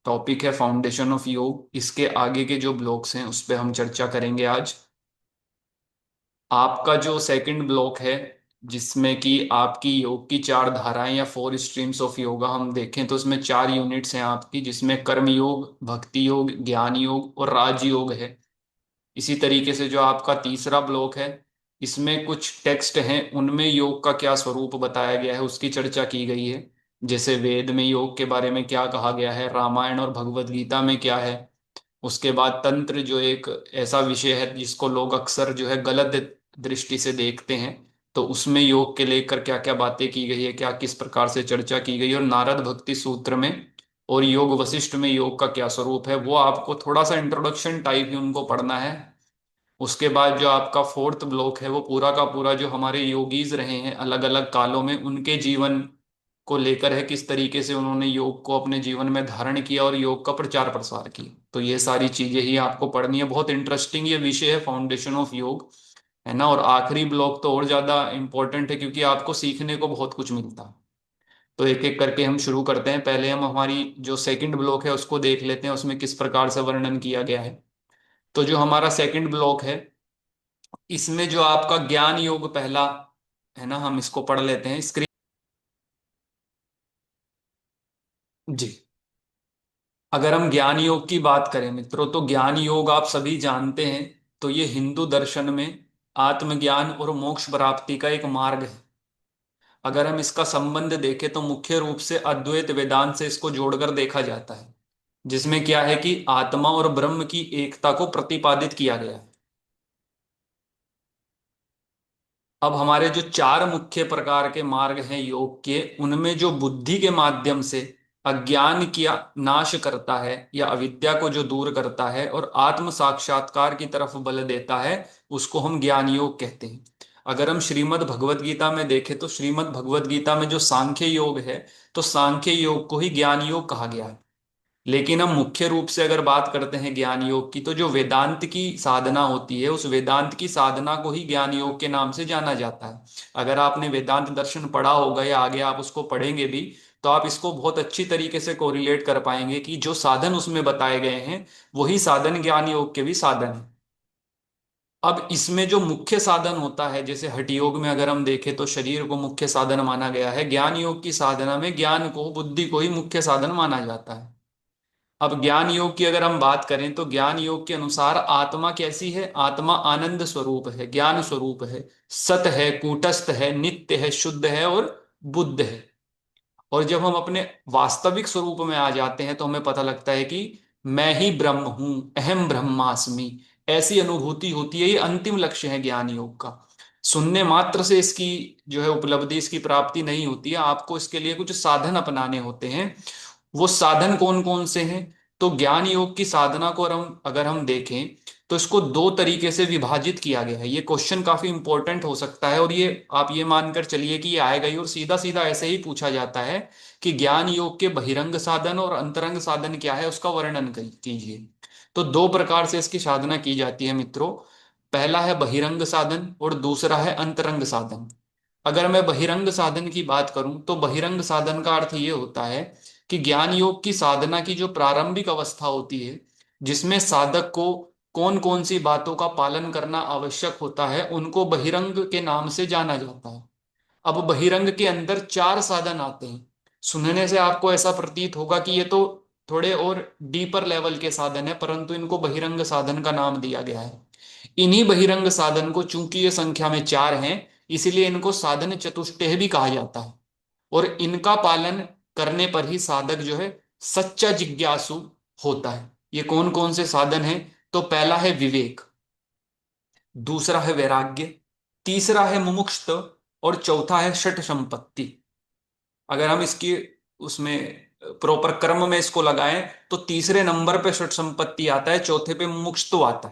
Topic है foundation of योग। इसके आगे के जो ब्लॉक्स हैं उस पे हम चर्चा करेंगे आज। आपका जो सेकंड ब्लॉक है, जिसमें कि आपकी योग की चार धाराएं या फोर स्ट्रीम्स ऑफ योगा हम देखें तो इसमें चार यूनिट्स हैं आपकी, जिसमें कर्म योग, भक्ति योग, ज्ञान योग और राजयोग है। इसी तरीके से जो आपका तीसरा ब्लॉक है, इसमें कुछ टेक्स्ट हैं, उनमें योग का क्या स्वरूप बताया गया है उसकी चर्चा की गई है। जैसे वेद में योग के बारे में क्या कहा गया है, रामायण और भगवत गीता में क्या है। उसके बाद तंत्र, जो एक ऐसा विषय है जिसको लोग अक्सर जो है गलत दृष्टि से देखते हैं, तो उसमें योग के लेकर क्या क्या बातें की गई है, क्या किस प्रकार से चर्चा की गई है। और नारद भक्ति सूत्र में और योग वशिष्ठ में योग का क्या स्वरूप है, वो आपको थोड़ा सा इंट्रोडक्शन टाइप ही उनको पढ़ना है। उसके बाद जो आपका फोर्थ ब्लॉक है, वो पूरा का पूरा जो हमारे योगीज रहे हैं अलग अलग कालों में, उनके जीवन को लेकर है, किस तरीके से उन्होंने योग को अपने जीवन में धारण किया और योग का प्रचार प्रसार किया। तो ये सारी चीजें ही आपको पढ़नी है। बहुत इंटरेस्टिंग ये विषय है, फाउंडेशन ऑफ योग, है ना। और आखिरी ब्लॉक तो और ज्यादा इंपॉर्टेंट है, क्योंकि आपको सीखने को बहुत कुछ मिलता है। तो एक एक करके हम शुरू करते हैं। पहले हम हमारी जो सेकंड ब्लॉक है उसको देख लेते हैं, उसमें किस प्रकार से वर्णन किया गया है। तो जो हमारा सेकंड ब्लॉक है, इसमें जो आपका ज्ञान योग पहला है ना, हम इसको पढ़ लेते हैं स्क्रीन। जी, अगर हम ज्ञान योग की बात करें मित्रों, तो ज्ञान योग आप सभी जानते हैं। तो ये हिंदू दर्शन में आत्मज्ञान और मोक्ष प्राप्ति का एक मार्ग है। अगर हम इसका संबंध देखें तो मुख्य रूप से अद्वैत वेदांत से इसको जोड़कर देखा जाता है, जिसमें क्या है कि आत्मा और ब्रह्म की एकता को प्रतिपादित किया गया है। अब हमारे जो चार मुख्य प्रकार के मार्ग हैं योग के, उनमें जो बुद्धि के माध्यम से अज्ञान किया नाश करता है या अविद्या को जो दूर करता है और आत्म साक्षात्कार की तरफ बल देता है, उसको हम ज्ञान योग कहते हैं। अगर हम श्रीमद् भगवत गीता में देखें तो श्रीमद् भगवत गीता में जो सांख्य योग है, तो सांख्य योग को ही ज्ञान योग कहा गया है। लेकिन हम मुख्य रूप से अगर बात करते हैं ज्ञान योग की, तो जो वेदांत की साधना होती है, उस वेदांत की साधना को ही ज्ञान योग के नाम से जाना जाता है। अगर आपने वेदांत दर्शन पढ़ा होगा या आगे आप उसको पढ़ेंगे भी, तो आप इसको बहुत अच्छी तरीके से कोरिलेट कर पाएंगे कि जो साधन उसमें बताए गए हैं, वही साधन ज्ञान योग के भी साधन है। अब इसमें जो मुख्य साधन होता है, जैसे हठ योग में अगर हम देखें तो शरीर को मुख्य साधन माना गया है, ज्ञान योग की साधना में ज्ञान को, बुद्धि को ही मुख्य साधन माना जाता है। अब ज्ञान योग की अगर हम बात करें तो ज्ञान योग के अनुसार आत्मा कैसी है, आत्मा आनंद स्वरूप है, ज्ञान स्वरूप है, सत है, कूटस्थ है, नित्य है, शुद्ध है और बुद्ध है। और जब हम अपने वास्तविक स्वरूप में आ जाते हैं तो हमें पता लगता है कि मैं ही ब्रह्म हूं, अहम ब्रह्मास्मि। ऐसी अनुभूति होती है। ये अंतिम लक्ष्य है ज्ञान योग का। सुनने मात्र से इसकी जो है उपलब्धि, इसकी प्राप्ति नहीं होती है, आपको इसके लिए कुछ साधन अपनाने होते हैं। वो साधन कौन कौन से हैं? तो ज्ञान योग की साधना को अगर हम देखें तो इसको दो तरीके से विभाजित किया गया है। ये क्वेश्चन काफी इंपॉर्टेंट हो सकता है, और ये आप ये मानकर चलिए कि ये आएगा ही, और सीधा सीधा ऐसे ही पूछा जाता है कि ज्ञान योग के बहिरंग साधन और अंतरंग साधन क्या है, उसका वर्णन कीजिए। तो दो प्रकार से इसकी साधना की जाती है मित्रों। पहला है बहिरंग साधन और दूसरा है अंतरंग साधन। अगर मैं बहिरंग साधन की बात करूं तो बहिरंग साधन का अर्थ ये होता है कि ज्ञान योग की साधना की जो प्रारंभिक अवस्था होती है, जिसमें साधक को कौन कौन सी बातों का पालन करना आवश्यक होता है, उनको बहिरंग के नाम से जाना जाता है। अब बहिरंग के अंदर चार साधन आते हैं। सुनने से आपको ऐसा प्रतीत होगा कि ये तो थोड़े और डीपर लेवल के साधन है, परंतु इनको बहिरंग साधन का नाम दिया गया है। इन्हीं बहिरंग साधन को, चूंकि ये संख्या में चार हैं, इसीलिए इनको साधन चतुष्टय भी कहा जाता है। और इनका पालन करने पर ही साधक जो है सच्चा जिज्ञासु होता है। ये कौन कौन से साधन हैं? तो पहला है विवेक, दूसरा है वैराग्य, तीसरा है मुमुक्षुत्व और चौथा है षट संपत्ति। अगर हम इसकी उसमें प्रॉपर क्रम में इसको लगाएं तो तीसरे नंबर पे षट संपत्ति आता है, चौथे पे मुमुक्षुत्व आता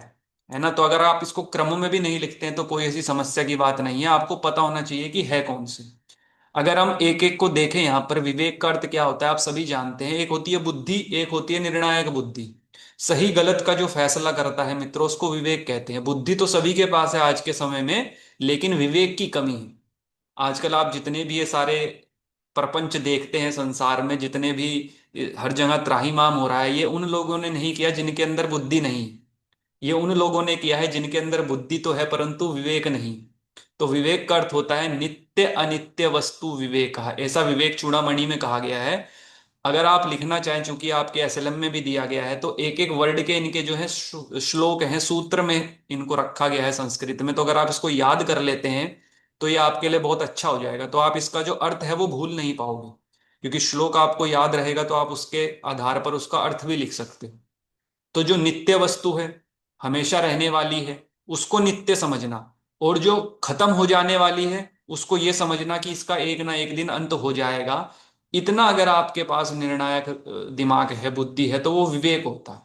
है ना। तो अगर आप इसको क्रम में भी नहीं लिखते हैं तो कोई ऐसी समस्या की बात नहीं है, आपको पता होना चाहिए कि है कौन से। अगर हम एक एक को देखें, यहां पर विवेक का अर्थ क्या होता है आप सभी जानते हैं। एक होती है बुद्धि, एक होती है निर्णायक बुद्धि। सही गलत का जो फैसला करता है मित्रों, उसको विवेक कहते हैं। बुद्धि तो सभी के पास है आज के समय में, लेकिन विवेक की कमी है। आजकल आप जितने भी ये सारे प्रपंच देखते हैं संसार में, जितने भी हर जगह त्राहिमाम हो रहा है, ये उन लोगों ने नहीं किया जिनके अंदर बुद्धि नहीं है। ये उन लोगों ने किया है जिनके अंदर बुद्धि तो है परंतु विवेक नहीं। तो विवेक का अर्थ होता है नित्य अनित्य वस्तु विवेक, ऐसा विवेक चूड़ामणि में कहा गया है। अगर आप लिखना चाहें, चूंकि आपके एसएलएम में भी दिया गया है, तो एक एक वर्ड के इनके जो है श्लोक हैं, सूत्र में इनको रखा गया है संस्कृत में, तो अगर आप इसको याद कर लेते हैं तो ये आपके लिए बहुत अच्छा हो जाएगा। तो आप इसका जो अर्थ है वो भूल नहीं पाओगे, क्योंकि श्लोक आपको याद रहेगा तो आप उसके आधार पर उसका अर्थ भी लिख सकते हो। तो जो नित्य वस्तु है, हमेशा रहने वाली है, उसको नित्य समझना, और जो खत्म हो जाने वाली है उसको ये समझना कि इसका एक ना एक दिन अंत हो जाएगा। इतना अगर आपके पास निर्णायक दिमाग है, बुद्धि है, तो वो विवेक होता है।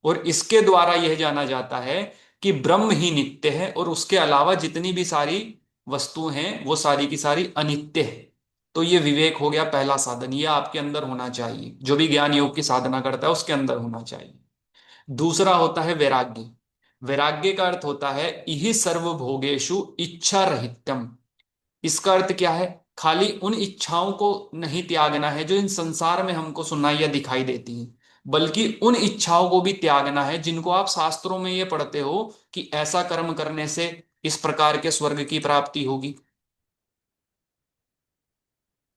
और इसके द्वारा यह जाना जाता है कि ब्रह्म ही नित्य है और उसके अलावा जितनी भी सारी वस्तुएं हैं वो सारी की सारी अनित्य है। तो ये विवेक हो गया पहला साधन, ये आपके अंदर होना चाहिए, जो भी ज्ञान योग की साधना करता है उसके अंदर होना चाहिए। दूसरा होता है वैराग्य। वैराग्य का अर्थ होता है इहि सर्वभोगेषु इच्छा रहित्यम। इसका अर्थ क्या है? खाली उन इच्छाओं को नहीं त्यागना है जो इन संसार में हमको सुनाई या दिखाई देती हैं, बल्कि उन इच्छाओं को भी त्यागना है जिनको आप शास्त्रों में ये पढ़ते हो कि ऐसा कर्म करने से इस प्रकार के स्वर्ग की प्राप्ति होगी,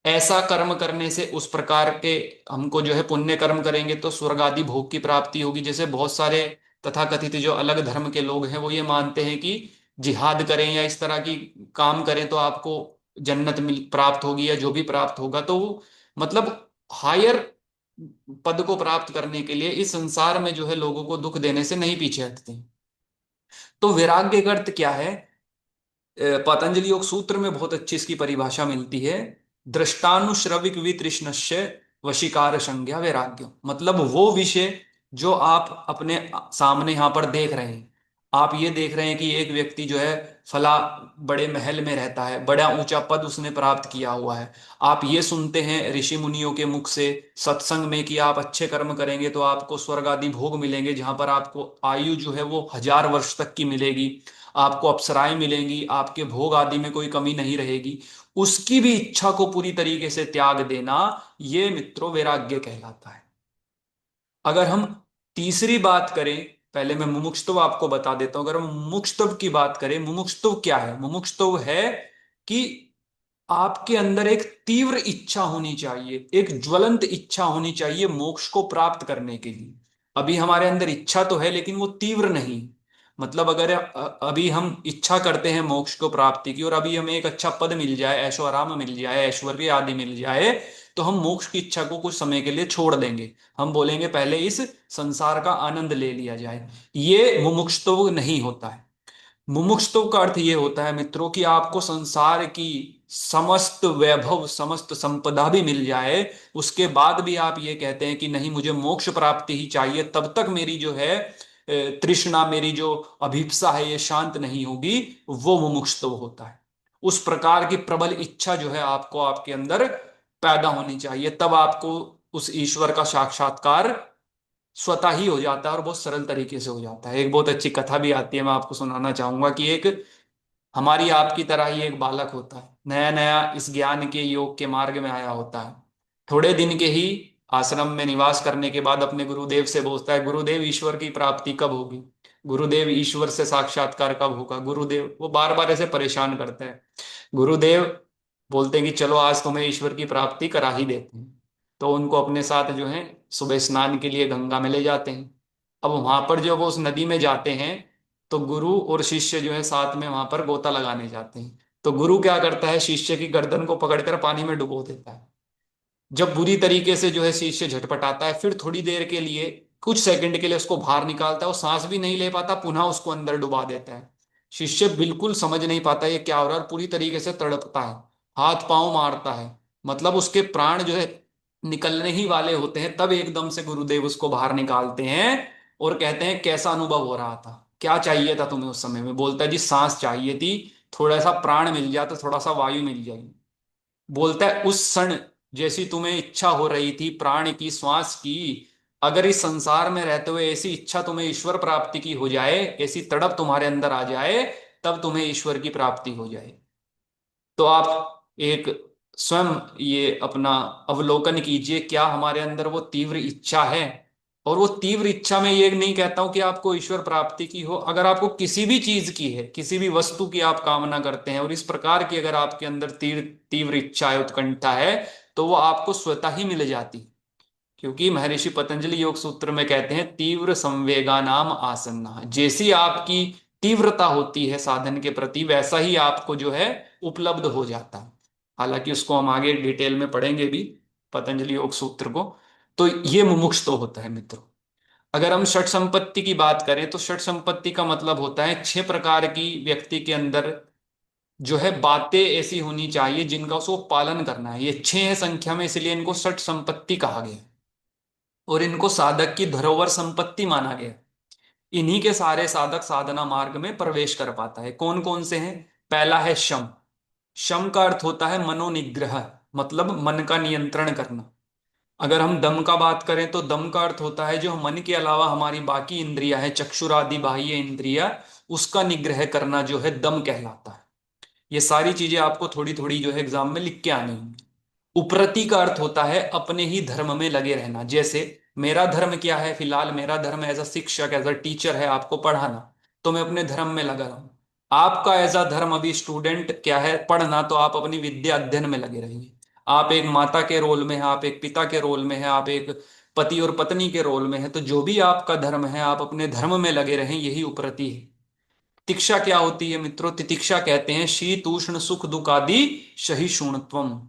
ऐसा कर्म करने से उस प्रकार के हमको जो है पुण्य कर्म करेंगे तो स्वर्ग आदि भोग की प्राप्ति होगी। जैसे बहुत सारे तथाकथित जो अलग धर्म के लोग हैं वो ये मानते हैं कि जिहाद करें या इस तरह की काम करें तो आपको जन्नत मिल प्राप्त होगी या जो भी प्राप्त होगा, तो वो मतलब हायर पद को प्राप्त करने के लिए इस संसार में जो है लोगों को दुख देने से नहीं पीछे हटते। तो वैराग्य का अर्थ क्या है? पतंजलि योग सूत्र में बहुत अच्छी इसकी परिभाषा मिलती है। दृष्टानुश्रविक वितृष्णस्य वशीकार संज्ञा वैराग्य, मतलब वो विषय जो आप अपने सामने यहां पर देख रहे हैं। आप ये देख रहे हैं कि एक व्यक्ति जो है फला बड़े महल में रहता है, बड़ा ऊंचा पद उसने प्राप्त किया हुआ है। आप ये सुनते हैं ऋषि मुनियों के मुख से सत्संग में कि आप अच्छे कर्म करेंगे तो आपको स्वर्ग आदि भोग मिलेंगे, जहां पर आपको आयु जो है वो 1000 वर्ष तक की मिलेगी, आपको अप्सराएं मिलेंगी, आपके भोग आदि में कोई कमी नहीं रहेगी। उसकी भी इच्छा को पूरी तरीके से त्याग देना, ये मित्रों वैराग्य कहलाता है। अगर हम तीसरी बात करें, पहले मैं मुमुक्षुत्व आपको बता देता हूं। अगर हम मुमुक्षुत्व की बात करें, मुमुक्षुत्व क्या है? मुमुक्षुत्व है कि आपके अंदर एक तीव्र इच्छा होनी चाहिए, एक ज्वलंत इच्छा होनी चाहिए मोक्ष को प्राप्त करने के लिए। अभी हमारे अंदर इच्छा तो है लेकिन वो तीव्र नहीं। मतलब अगर अभी हम इच्छा करते हैं मोक्ष को प्राप्ति की और अभी हमें एक अच्छा पद मिल जाए, ऐशो आराम मिल जाए, ऐश्वर्य आदि मिल जाए, तो हम मोक्ष की इच्छा को कुछ समय के लिए छोड़ देंगे। हम बोलेंगे पहले इस संसार का आनंद ले लिया जाए। ये मुमुक्षुत्व नहीं होता है। मुमुक्षुत्व का अर्थ ये होता है मित्रों कि आपको संसार की समस्त वैभव समस्त संपदा भी मिल जाए, उसके बाद भी आप ये कहते हैं कि नहीं मुझे मोक्ष प्राप्ति ही चाहिए, तब तक मेरी जो है तृष्णा, मेरी जो अभिप्सा है ये शांत नहीं होगी, वो मुमुक्षुत्व होता है। उस प्रकार की प्रबल इच्छा जो है आपको आपके अंदर पैदा होनी चाहिए, तब आपको उस ईश्वर का साक्षात्कार स्वतः ही हो जाता है और बहुत सरल तरीके से हो जाता है। एक बहुत अच्छी कथा भी आती है, मैं आपको सुनाना चाहूंगा कि एक हमारी आपकी तरह ही एक बालक होता है, नया नया इस ज्ञान के योग के मार्ग में आया होता है। थोड़े दिन के ही आश्रम में निवास करने के बाद अपने गुरुदेव से पूछता है, गुरुदेव ईश्वर की प्राप्ति कब होगी? गुरुदेव ईश्वर से साक्षात्कार कब होगा? गुरुदेव वो बार बार ऐसे परेशान करते हैं। गुरुदेव बोलते हैं कि चलो आज तुम्हें ईश्वर की प्राप्ति करा ही देते हैं। तो उनको अपने साथ जो है सुबह स्नान के लिए गंगा में ले जाते हैं। अब वहां पर जब वो उस नदी में जाते हैं तो गुरु और शिष्य जो है साथ में वहां पर गोता लगाने जाते हैं। तो गुरु क्या करता है, शिष्य की गर्दन को पकड़कर पानी में डुबो देता है। जब बुरी तरीके से जो है शिष्य झटपटाता है, फिर थोड़ी देर के लिए कुछ सेकंड के लिए उसको बाहर निकालता है, वो सांस भी नहीं ले पाता, पुनः उसको अंदर डुबा देता है। शिष्य बिल्कुल समझ नहीं पाता ये क्या हो रहा है और पूरी तरीके से तड़पता है, हाथ पांव मारता है, मतलब उसके प्राण जो है निकलने ही वाले होते हैं। तब एकदम से गुरुदेव उसको बाहर निकालते हैं और कहते हैं कैसा अनुभव हो रहा था, क्या चाहिए था तुम्हें उस समय में? बोलता है जी सांस चाहिए थी, थोड़ा सा प्राण मिल जाए तो थोड़ा सा वायु मिल जाएगी। बोलता है उस क्षण जैसी तुम्हें इच्छा हो रही थी प्राण की, श्वास की, अगर इस संसार में रहते हुए ऐसी इच्छा तुम्हें ईश्वर प्राप्ति की हो जाए, ऐसी तड़प तुम्हारे अंदर आ जाए, तब तुम्हें ईश्वर की प्राप्ति हो जाए। तो आप एक स्वयं ये अपना अवलोकन कीजिए, क्या हमारे अंदर वो तीव्र इच्छा है। और वो तीव्र इच्छा में ये नहीं कहता हूं कि आपको ईश्वर प्राप्ति की हो, अगर आपको किसी भी चीज की है, किसी भी वस्तु की आप कामना करते हैं और इस प्रकार की अगर आपके अंदर तीव्र तीव्र इच्छा है, उत्कंठा है, तो वो आपको स्वतः ही मिल जाती है। क्योंकि महर्षि पतंजलि योग सूत्र में कहते हैं तीव्र संवेगा नाम आसन्ना, जैसी आपकी तीव्रता होती है साधन के प्रति, वैसा ही आपको जो है उपलब्ध हो जाता है। हालांकि उसको हम आगे डिटेल में पढ़ेंगे भी, पतंजलि योग सूत्र को। तो ये मुमुक्ष तो होता है मित्रों। अगर हम षट संपत्ति की बात करें तो षट संपत्ति का मतलब होता है 6 प्रकार की व्यक्ति के अंदर जो है बातें ऐसी होनी चाहिए जिनका उसको पालन करना है। ये 6 है संख्या में, इसलिए इनको षट संपत्ति कहा गया है। और इनको साधक की धरोहर संपत्ति माना गया। इन्हीं के सारे साधक साधना मार्ग में प्रवेश कर पाता है। कौन कौन से हैं? पहला है शम। शम का अर्थ होता है मनोनिग्रह, मतलब मन का नियंत्रण करना। अगर हम दम का बात करें तो दम का अर्थ होता है जो मन के अलावा हमारी बाकी इंद्रियां हैं, चक्षुरादि बाह्य इंद्रिया, उसका निग्रह करना जो है दम कहलाता है। ये सारी चीजें आपको थोड़ी थोड़ी जो है एग्जाम में लिख के आनी होंगी। उपरति का अर्थ होता है अपने ही धर्म में लगे रहना। जैसे मेरा धर्म क्या है, फिलहाल मेरा धर्म एज अ शिक्षक, एज अ टीचर है आपको पढ़ाना, तो मैं अपने धर्म में लगा रहूं। आपका एज अ धर्म अभी स्टूडेंट क्या है, पढ़ना, तो आप अपनी विद्या अध्ययन में लगे रहिए। आप एक माता के रोल में हैं, आप एक पिता के रोल में हैं, आप एक पति और पत्नी के रोल में हैं, तो जो भी आपका धर्म है आप अपने धर्म में लगे रहें, यही उपरति है। तितिक्षा क्या होती है मित्रों? तितिक्षा कहते हैं शीत उष्ण सुख दुख आदि सहिष्णुत्वम।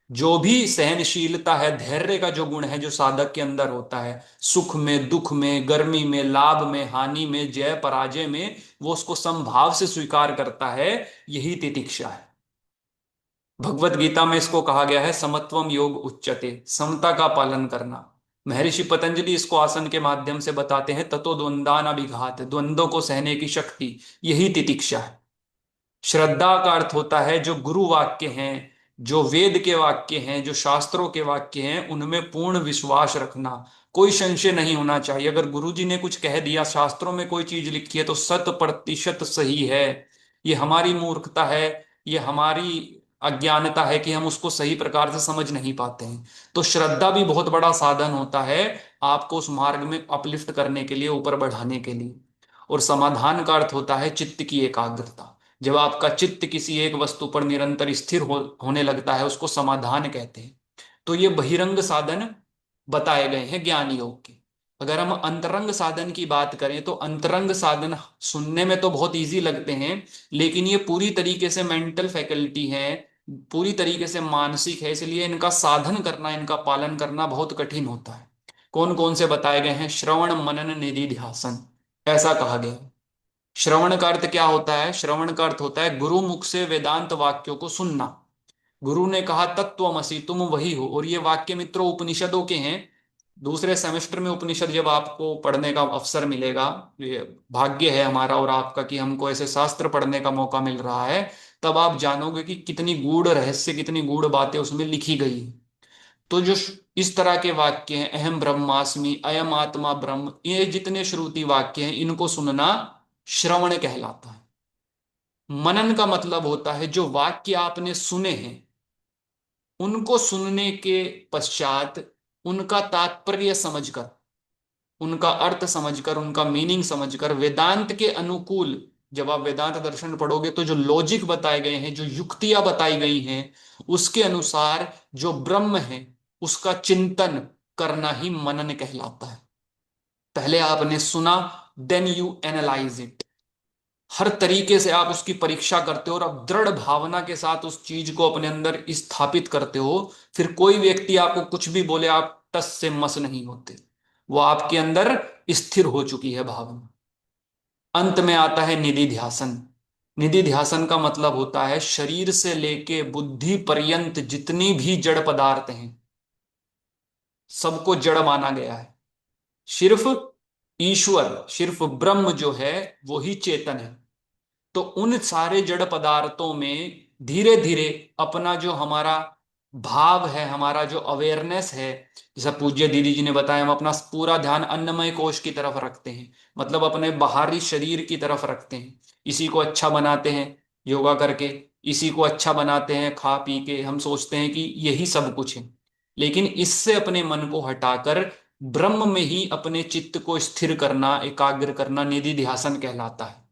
जो भी सहनशीलता है, धैर्य का जो गुण है जो साधक के अंदर होता है, सुख में दुख में, गर्मी में लाभ में, हानि में, जय पराजय में, वो उसको समभाव से स्वीकार करता है, यही तितिक्षा है। भगवत गीता में इसको कहा गया है समत्वम योग उच्यते, समता का पालन करना। महर्षि पतंजलि इसको आसन के माध्यम से बताते हैं ततो द्वंद्वान अभिघात, द्वंद्वों को सहने की शक्ति, यही तितिक्षा है। श्रद्धा का अर्थ होता है जो गुरु वाक्य हैं, जो वेद के वाक्य हैं, जो शास्त्रों के वाक्य हैं, उनमें पूर्ण विश्वास रखना। कोई संशय नहीं होना चाहिए। अगर गुरु जी ने कुछ कह दिया, शास्त्रों में कोई चीज लिखी है, तो 100% सही है। ये हमारी मूर्खता है, ये हमारी अज्ञानता है कि हम उसको सही प्रकार से समझ नहीं पाते हैं। तो श्रद्धा भी बहुत बड़ा साधन होता है आपको उस मार्ग में अपलिफ्ट करने के लिए, ऊपर बढ़ाने के लिए। और समाधान का अर्थ होता है चित्त की एकाग्रता। जब आपका चित्त किसी एक वस्तु पर निरंतर स्थिर होने लगता है, उसको समाधान कहते हैं। तो ये बहिरंग साधन बताए गए हैं ज्ञान योग के। अगर हम अंतरंग साधन की बात करें तो अंतरंग साधन सुनने में तो बहुत इजी लगते हैं, लेकिन ये पूरी तरीके से मेंटल फैकल्टी है, पूरी तरीके से मानसिक है, इसलिए इनका साधन करना, इनका पालन करना बहुत कठिन होता है। कौन कौन से बताए गए हैं? श्रवण मनन निधि ध्यासन, ऐसा कहा गया है। श्रवण का अर्थ क्या होता है? श्रवण का अर्थ होता है गुरु मुख से वेदांत वाक्यों को सुनना। गुरु ने कहा तत्वमसि, तुम वही हो, और ये वाक्य मित्रों उपनिषदों के हैं। दूसरे सेमेस्टर में उपनिषद जब आपको पढ़ने का अवसर मिलेगा, ये भाग्य है हमारा और आपका कि हमको ऐसे शास्त्र पढ़ने का मौका मिल रहा है, तब आप जानोगे कि कितनी गूढ़ रहस्य, कितनी गूढ़ बातें उसमें लिखी गई हैं। तो जो इस तरह के वाक्य हैं, अहम ब्रह्मास्मि, अयम आत्मा ब्रह्म, ये जितने श्रुति वाक्य हैं, इनको सुनना श्रवण कहलाता है। मनन का मतलब होता है जो वाक्य आपने सुने हैं, उनको सुनने के पश्चात उनका तात्पर्य समझकर, उनका अर्थ समझकर, उनका मीनिंग समझकर, वेदांत के अनुकूल, जब आप वेदांत दर्शन पढ़ोगे तो जो लॉजिक बताए गए हैं, जो युक्तियां बताई गई हैं, उसके अनुसार जो ब्रह्म है उसका चिंतन करना ही मनन कहलाता है। पहले आपने सुना, देन यू एनालाइज इट। हर तरीके से आप उसकी परीक्षा करते हो और आप दृढ़ भावना के साथ उस चीज को अपने अंदर स्थापित करते हो। फिर कोई व्यक्ति आपको कुछ भी बोले, आप टस से मस नहीं होते, वो आपके अंदर स्थिर हो चुकी है भावना। अंत में आता है निधि ध्यासन। निधि ध्यासन का मतलब होता है शरीर से लेके बुद्धि पर्यंत जितनी भी जड़ पदार्थ हैं, सबको जड़ माना गया है। सिर्फ ईश्वर, सिर्फ ब्रह्म जो है वो ही चेतन है। तो उन सारे जड़ पदार्थों में धीरे धीरे अपना जो हमारा भाव है, हमारा जो अवेयरनेस है, जैसा पूज्य दीदी जी ने बताया, हम अपना पूरा ध्यान अन्नमय कोश की तरफ रखते हैं, मतलब अपने बाहरी शरीर की तरफ रखते हैं। इसी को अच्छा बनाते हैं योगा करके, इसी को अच्छा बनाते हैं, खा पी के हम सोचते हैं कि यही सब कुछ है। लेकिन इससे अपने मन को हटाकर ब्रह्म में ही अपने चित्त को स्थिर करना, एकाग्र करना निधि ध्यासन कहलाता है।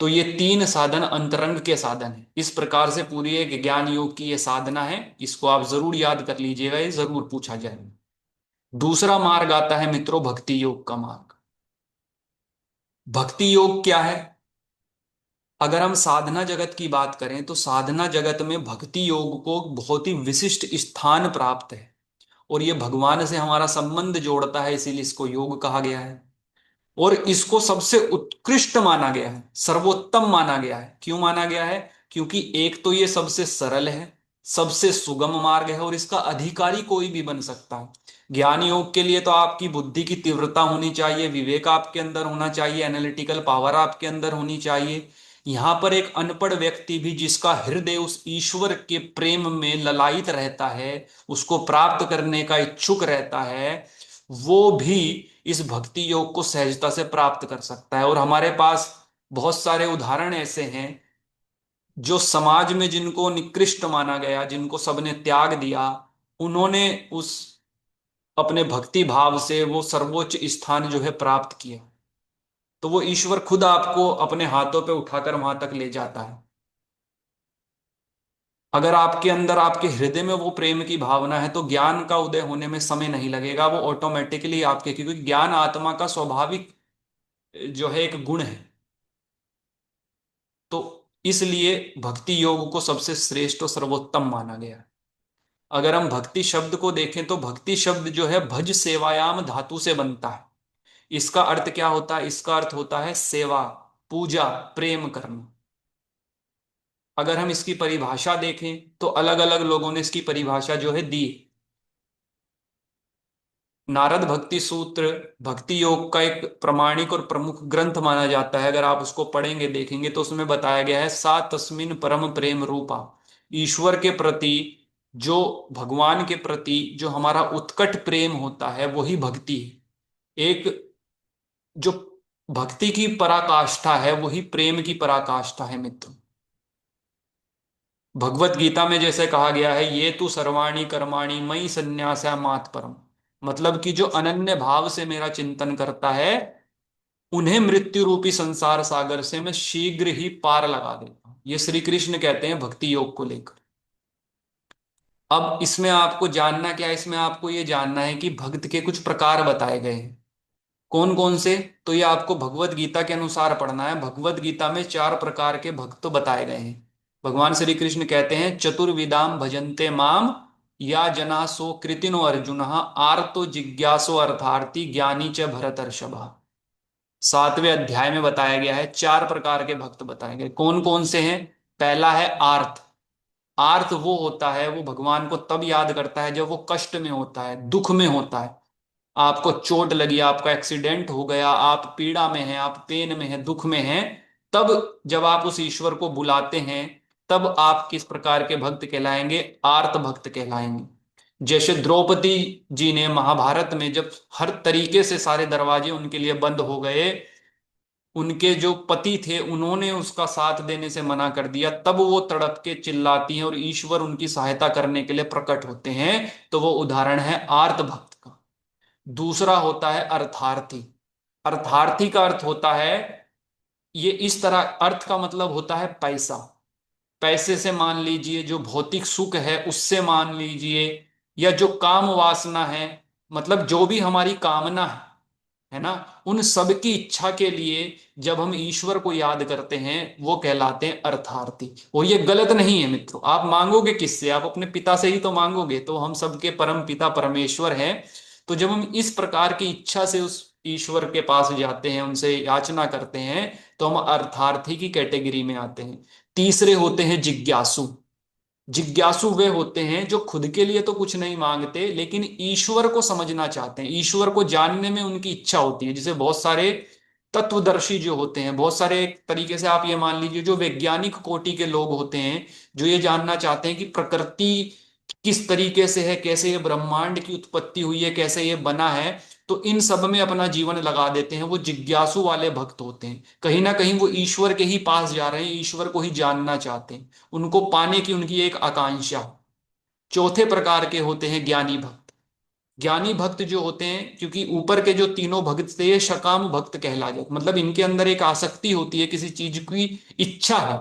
तो ये तीन साधन अंतरंग के साधन है। इस प्रकार से पूरी एक ज्ञान योग की ये साधना है। इसको आप जरूर याद कर लीजिएगा, ये जरूर पूछा जाएगा। दूसरा मार्ग आता है मित्रों भक्ति योग का मार्ग। भक्ति योग क्या है? अगर हम साधना जगत की बात करें तो साधना जगत में भक्ति योग को बहुत ही विशिष्ट स्थान प्राप्त है। और ये भगवान से हमारा संबंध जोड़ता है, इसीलिए इसको योग कहा गया है। और इसको सबसे उत्कृष्ट माना गया है, सर्वोत्तम माना गया है। क्यों माना गया है? क्योंकि एक तो ये सबसे सरल है, सबसे सुगम मार्ग है, और इसका अधिकारी कोई भी बन सकता है। ज्ञान योग के लिए तो आपकी बुद्धि की तीव्रता होनी चाहिए, विवेक आपके अंदर होना चाहिए, एनालिटिकल पावर आपके अंदर होनी चाहिए। यहां पर एक अनपढ़ व्यक्ति भी जिसका हृदय उस ईश्वर के प्रेम में ललायित रहता है, उसको प्राप्त करने का इच्छुक रहता है, वो भी इस भक्ति योग को सहजता से प्राप्त कर सकता है। और हमारे पास बहुत सारे उदाहरण ऐसे हैं जो समाज में जिनको निकृष्ट माना गया, जिनको सबने त्याग दिया, उन्होंने उस अपने भक्ति भाव से वो सर्वोच्च स्थान जो है प्राप्त किया। तो वो ईश्वर खुद आपको अपने हाथों पे उठाकर वहां तक ले जाता है। अगर आपके अंदर, आपके हृदय में वो प्रेम की भावना है तो ज्ञान का उदय होने में समय नहीं लगेगा, वो ऑटोमेटिकली आपके, क्योंकि ज्ञान आत्मा का स्वाभाविक जो है एक गुण है। तो इसलिए भक्ति योग को सबसे श्रेष्ठ और सर्वोत्तम माना गया है। अगर हम भक्ति शब्द को देखें तो भक्ति शब्द जो है भज सेवायाम धातु से बनता है। इसका अर्थ क्या होता है? इसका अर्थ होता है सेवा, पूजा, प्रेम करना। अगर हम इसकी परिभाषा देखें तो अलग अलग लोगों ने इसकी परिभाषा जो है दी। नारद भक्ति सूत्र भक्ति योग का एक प्रमाणिक और प्रमुख ग्रंथ माना जाता है। अगर आप उसको पढ़ेंगे देखेंगे तो उसमें बताया गया है सा तस्मिन परम प्रेम रूपा। ईश्वर के प्रति, जो भगवान के प्रति जो हमारा उत्कट प्रेम होता है वही भक्ति है। एक जो भक्ति की पराकाष्ठा है वही प्रेम की पराकाष्ठा है मित्र। भगवत गीता में जैसे कहा गया है ये तू सर्वाणी कर्माणि मयि संन्यासा मात परम। मतलब कि जो अनन्य भाव से मेरा चिंतन करता है उन्हें मृत्यु रूपी संसार सागर से मैं शीघ्र ही पार लगा देता हूं। ये श्री कृष्ण कहते हैं भक्ति योग को लेकर। अब इसमें आपको जानना क्या है? इसमें आपको ये जानना है कि भक्त के कुछ प्रकार बताए गए हैं। कौन कौन से? तो ये आपको भगवत गीता के अनुसार पढ़ना है। भगवत गीता में 4 प्रकार के भक्त बताए गए हैं। भगवान श्री कृष्ण कहते हैं चतुर्विदाम भजन्ते माम या जना सो कृतिनो अर्जुन आर्तो जिज्ञासो अर्थार्थी ज्ञानी च भरतर्षभा। 7वें अध्याय में बताया गया है 4 प्रकार के भक्त बताए गए। कौन कौन से हैं? पहला है आर्त। आर्त वो होता है, वो भगवान को तब याद करता है जब वो कष्ट में होता है, दुख में होता है। आपको चोट लगी, आपका एक्सीडेंट हो गया, आप पीड़ा में हैं, आप पेन में हैं, दुख में हैं, तब जब आप उस ईश्वर को बुलाते हैं तब आप किस प्रकार के भक्त कहलाएंगे? आर्त भक्त कहलाएंगे। जैसे द्रौपदी जी ने महाभारत में जब हर तरीके से सारे दरवाजे उनके लिए बंद हो गए, उनके जो पति थे उन्होंने उसका साथ देने से मना कर दिया, तब वो तड़प के चिल्लाती हैं और ईश्वर उनकी सहायता करने के लिए प्रकट होते हैं। तो वो उदाहरण है आर्त भक्त का। दूसरा होता है अर्थार्थी। अर्थार्थी का अर्थ होता है, ये इस तरह, अर्थ का मतलब होता है पैसा। पैसे से मान लीजिए, जो भौतिक सुख है उससे मान लीजिए, या जो काम वासना है, मतलब जो भी हमारी कामना है ना, उन सब की इच्छा के लिए जब हम ईश्वर को याद करते हैं वो कहलाते हैं अर्थार्थी। और ये गलत नहीं है मित्रों। आप मांगोगे किससे? आप अपने पिता से ही तो मांगोगे। तो हम सबके परम पिता परमेश्वर हैं। तो जब हम इस प्रकार की इच्छा से उस ईश्वर के पास जाते हैं, उनसे याचना करते हैं, तो हम अर्थार्थी की कैटेगरी में आते हैं। तीसरे होते हैं जिज्ञासु। जिज्ञासु वे होते हैं जो खुद के लिए तो कुछ नहीं मांगते लेकिन ईश्वर को समझना चाहते हैं, ईश्वर को जानने में उनकी इच्छा होती है। जैसे बहुत सारे तत्वदर्शी जो होते हैं, बहुत सारे, एक तरीके से आप ये मान लीजिए जो वैज्ञानिक कोटि के लोग होते हैं, जो ये जानना चाहते हैं कि प्रकृति किस तरीके से है, कैसे ये ब्रह्मांड की उत्पत्ति हुई है, कैसे ये बना है। तो इन सब में अपना जीवन लगा देते हैं। वो जिज्ञासु वाले भक्त होते हैं, कहीं ना कहीं वो ईश्वर के ही पास जा रहे हैं, ईश्वर को ही जानना चाहते हैं, उनको पाने की उनकी एक आकांक्षा। चौथे प्रकार के होते हैं ज्ञानी भक्त। ज्ञानी भक्त जो होते हैं, क्योंकि ऊपर के जो तीनों भक्त थे ये सकाम भक्त कहला जाते, मतलब इनके अंदर एक आसक्ति होती है, किसी चीज की इच्छा है,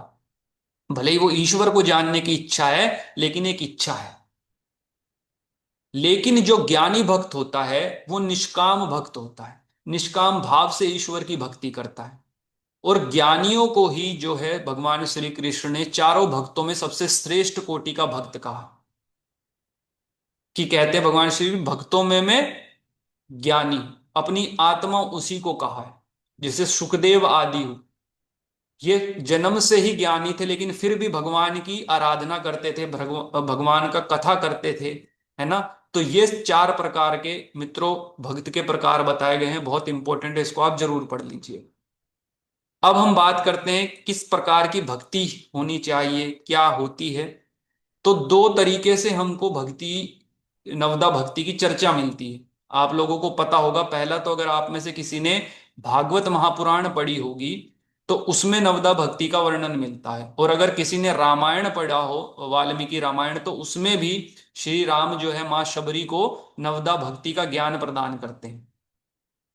भले ही वो ईश्वर को जानने की इच्छा है, लेकिन एक इच्छा है। लेकिन जो ज्ञानी भक्त होता है वो निष्काम भक्त होता है, निष्काम भाव से ईश्वर की भक्ति करता है। और ज्ञानियों को ही जो है भगवान श्री कृष्ण ने चारों भक्तों में सबसे श्रेष्ठ कोटि का भक्त कहा। कि कहते हैं भगवान श्री भक्तों में मैं ज्ञानी, अपनी आत्मा उसी को कहा है। जैसे सुखदेव आदि हो, ये जन्म से ही ज्ञानी थे, लेकिन फिर भी भगवान की आराधना करते थे, भगवान का कथा करते थे, है ना। तो ये चार प्रकार के मित्रों भक्त के प्रकार बताए गए हैं, बहुत इंपॉर्टेंट है, इसको आप जरूर पढ़ लीजिए। अब हम बात करते हैं किस प्रकार की भक्ति होनी चाहिए, क्या होती है। तो दो तरीके से हमको भक्ति, नवदा भक्ति की चर्चा मिलती है। आप लोगों को पता होगा, पहला तो अगर आप में से किसी ने भागवत महापुराण पढ़ी होगी तो उसमें नवदा भक्ति का वर्णन मिलता है। और अगर किसी ने रामायण पढ़ा हो, वाल्मीकि रामायण, तो उसमें भी श्री राम जो है माँ शबरी को नवदा भक्ति का ज्ञान प्रदान करते हैं।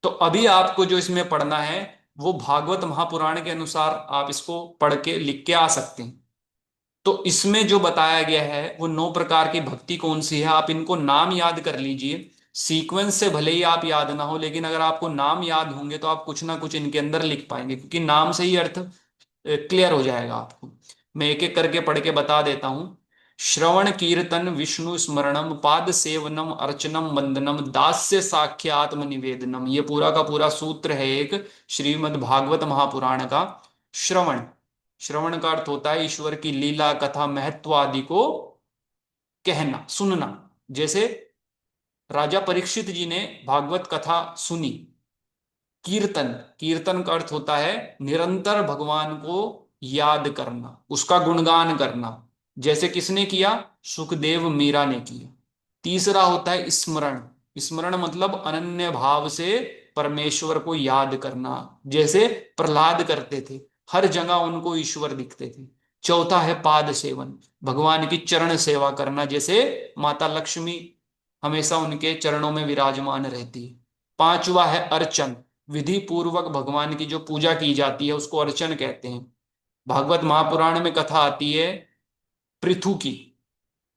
तो अभी आपको जो इसमें पढ़ना है वो भागवत महापुराण के अनुसार आप इसको पढ़ के लिख के आ सकते हैं। तो इसमें जो बताया गया है वो 9 प्रकार की भक्ति कौन सी है, आप इनको नाम याद कर लीजिए। सीक्वेंस से भले ही आप याद ना हो, लेकिन अगर आपको नाम याद होंगे तो आप कुछ ना कुछ इनके अंदर लिख पाएंगे, क्योंकि नाम से ही अर्थ क्लियर हो जाएगा आपको। मैं एक एक करके पढ़ के बता देता हूं। श्रवण कीर्तन विष्णु स्मरणम पाद सेवनम अर्चनम वंदनम दास्य साख्य आत्म निवेदनम, ये पूरा का पूरा सूत्र है एक श्रीमद् भागवत महापुराण का। श्रवण, श्रवण का अर्थ होता है ईश्वर की लीला कथा महत्व आदि को कहना, सुनना। जैसे राजा परीक्षित जी ने भागवत कथा सुनी। कीर्तन, कीर्तन का अर्थ होता है निरंतर भगवान को याद करना, उसका गुणगान करना। जैसे किसने किया, सुखदेव मीरा ने किया। तीसरा होता है स्मरण, स्मरण मतलब अनन्य भाव से परमेश्वर को याद करना, जैसे प्रहलाद करते थे, हर जगह उनको ईश्वर दिखते थे। चौथा है पाद सेवन, भगवान की चरण सेवा करना, जैसे माता लक्ष्मी हमेशा उनके चरणों में विराजमान रहती है। पांचवा है अर्चन, विधि पूर्वक भगवान की जो पूजा की जाती है उसको अर्चन कहते हैं। भागवत महापुराण में कथा आती है पृथु की,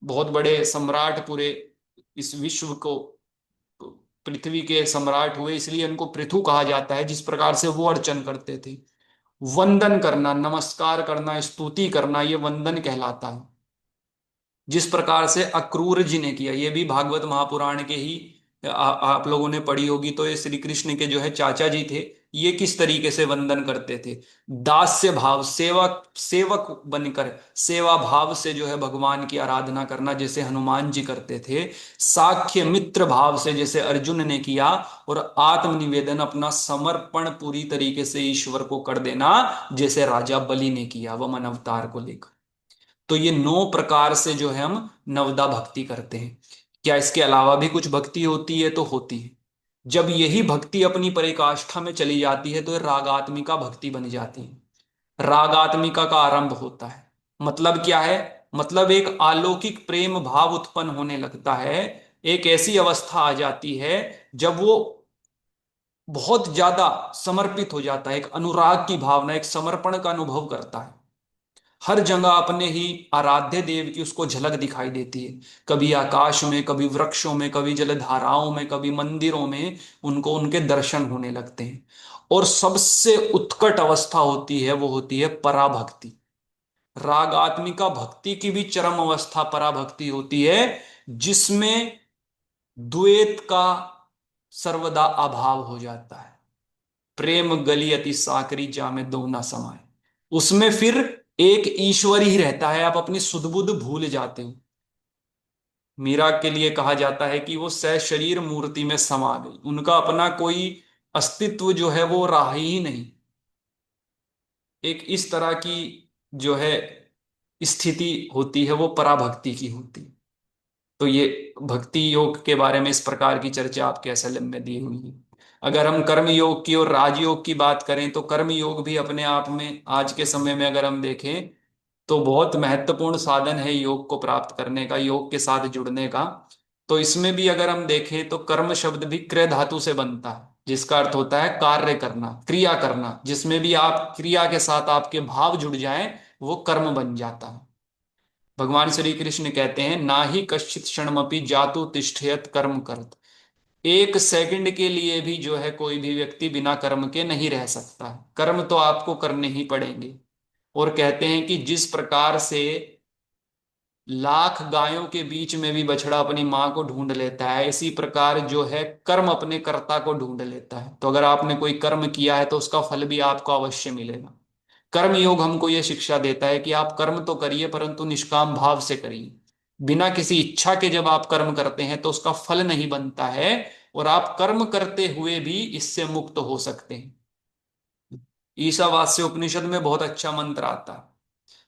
बहुत बड़े सम्राट पूरे इस विश्व को, पृथ्वी के सम्राट हुए, इसलिए उनको पृथु कहा जाता है। जिस प्रकार से वो अर्चन करते थे, वंदन करना, नमस्कार करना, स्तुति करना, ये वंदन कहलाता है। जिस प्रकार से अक्रूर जी ने किया, ये भी भागवत महापुराण के ही आप लोगों ने पढ़ी होगी। तो ये श्री कृष्ण के जो है चाचा जी थे, ये किस तरीके से वंदन करते थे, दास्य भाव, सेवक सेवक बनकर सेवा भाव से जो है भगवान की आराधना करना, जैसे हनुमान जी करते थे। साख्य मित्र भाव से जैसे अर्जुन ने किया। और आत्मनिवेदन, अपना समर्पण पूरी तरीके से ईश्वर को कर देना, जैसे राजा बलि ने किया वमन अवतार को लेकर। तो ये 9 प्रकार से जो है हम नवदा भक्ति करते हैं। क्या इसके अलावा भी कुछ भक्ति होती है? तो होती है। जब यही भक्ति अपनी पराकाष्ठा में चली जाती है तो ये रागात्मिका भक्ति बन जाती है। रागात्मिका का आरंभ होता है, मतलब क्या है, मतलब एक अलौकिक प्रेम भाव उत्पन्न होने लगता है। एक ऐसी अवस्था आ जाती है जब वो बहुत ज्यादा समर्पित हो जाता है, एक अनुराग की भावना, एक समर्पण का अनुभव करता है। हर जगह अपने ही आराध्य देव की उसको झलक दिखाई देती है। कभी आकाश में, कभी वृक्षों में, कभी जलधाराओं में, कभी मंदिरों में उनको उनके दर्शन होने लगते हैं। और सबसे उत्कट अवस्था होती है, वो होती है पराभक्ति। रागात्मिका भक्ति की भी चरम अवस्था पराभक्ति होती है, जिसमें द्वैत का सर्वदा अभाव हो जाता है। प्रेम गली अति साकरी जामे दो ना समाए, उसमें फिर एक ईश्वर ही रहता है, आप अपनी सुध बुध भूल जाते हो। मीरा के लिए कहा जाता है कि वो सशरीर मूर्ति में समा गई, उनका अपना कोई अस्तित्व जो है वो रहा ही नहीं। एक इस तरह की जो है स्थिति होती है वो पराभक्ति की होती है। तो ये भक्ति योग के बारे में इस प्रकार की चर्चा आपके एसएलएम में दी हुई है। अगर हम कर्म योग की और राजयोग की बात करें तो कर्म योग भी अपने आप में आज के समय में अगर हम देखें तो बहुत महत्वपूर्ण साधन है योग को प्राप्त करने का, योग के साथ जुड़ने का। तो इसमें भी अगर हम देखें तो कर्म शब्द भी क्रय धातु से बनता है, जिसका अर्थ होता है कार्य करना, क्रिया करना। जिसमें भी आप क्रिया के साथ आपके भाव जुड़ जाएं वो कर्म बन जाता है। भगवान श्री कृष्ण कहते हैं ना ही कश्चित क्षणमपि जातु तिष्ठयत कर्म करत। एक सेकंड के लिए भी जो है कोई भी व्यक्ति बिना कर्म के नहीं रह सकता है, कर्म तो आपको करने ही पड़ेंगे। और कहते हैं कि जिस प्रकार से लाख गायों के बीच में भी बछड़ा अपनी मां को ढूंढ लेता है, इसी प्रकार जो है कर्म अपने कर्ता को ढूंढ लेता है। तो अगर आपने कोई कर्म किया है तो उसका फल भी आपको अवश्य मिलेगा। कर्म योग हमको यह शिक्षा देता है कि आप कर्म तो करिए परंतु निष्काम भाव से करिए। बिना किसी इच्छा के जब आप कर्म करते हैं तो उसका फल नहीं बनता है, और आप कर्म करते हुए भी इससे मुक्त हो सकते हैं। ईशावास्य उपनिषद में बहुत अच्छा मंत्र आता है,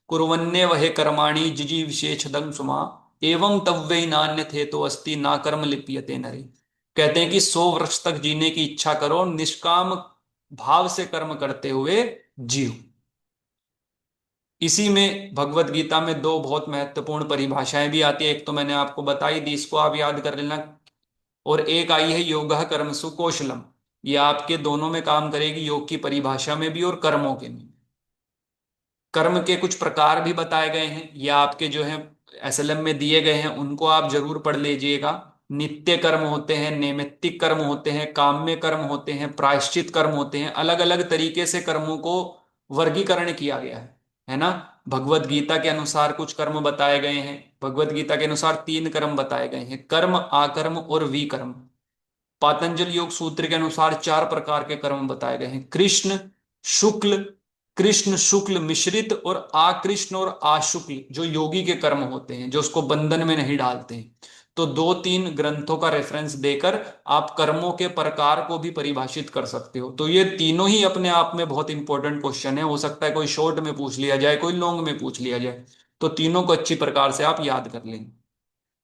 कुर्वन्ने वहे कर्माणि जिजीविषेछदं सुमा एवं तव्वै नान्य थे तो अस्ति ना कर्म लिप्यते नरे। कहते हैं कि 100 वर्ष तक जीने की इच्छा करो, निष्काम भाव से कर्म करते हुए जियो। इसी में भगवत गीता में दो बहुत महत्वपूर्ण परिभाषाएं भी आती है। एक तो मैंने आपको बताई दी, इसको आप याद कर लेना। और एक आई है योगः कर्मसु कौशलम। ये आपके दोनों में काम करेगी, योग की परिभाषा में भी और कर्मों के में। कर्म के कुछ प्रकार भी बताए गए हैं, या आपके जो है एसएलएम में दिए गए हैं, उनको आप जरूर पढ़ लीजिएगा। नित्य कर्म होते हैं, नैमित्तिक कर्म होते हैं, काम्य कर्म होते हैं, प्रायश्चित कर्म होते हैं। अलग अलग तरीके से कर्मों को वर्गीकरण किया गया है ना। भगवत गीता के अनुसार कुछ कर्म बताए गए हैं। भगवत गीता के अनुसार 3 कर्म बताए गए हैं, कर्म, आकर्म और विकर्म। पातंजल योग सूत्र के अनुसार 4 प्रकार के कर्म बताए गए हैं, शुक्ल कृष्ण शुक्ल मिश्रित और आकृष्ण और आशुक्ल, जो योगी के कर्म होते हैं, जो उसको बंधन में नहीं डालते हैं। तो 2-3 ग्रंथों का रेफरेंस देकर आप कर्मों के प्रकार को भी परिभाषित कर सकते हो। तो ये तीनों ही अपने आप में बहुत इंपॉर्टेंट क्वेश्चन है। हो सकता है कोई शॉर्ट में पूछ लिया जाए, कोई लॉन्ग में पूछ लिया जाए, तो तीनों को अच्छी प्रकार से आप याद कर लेंगे।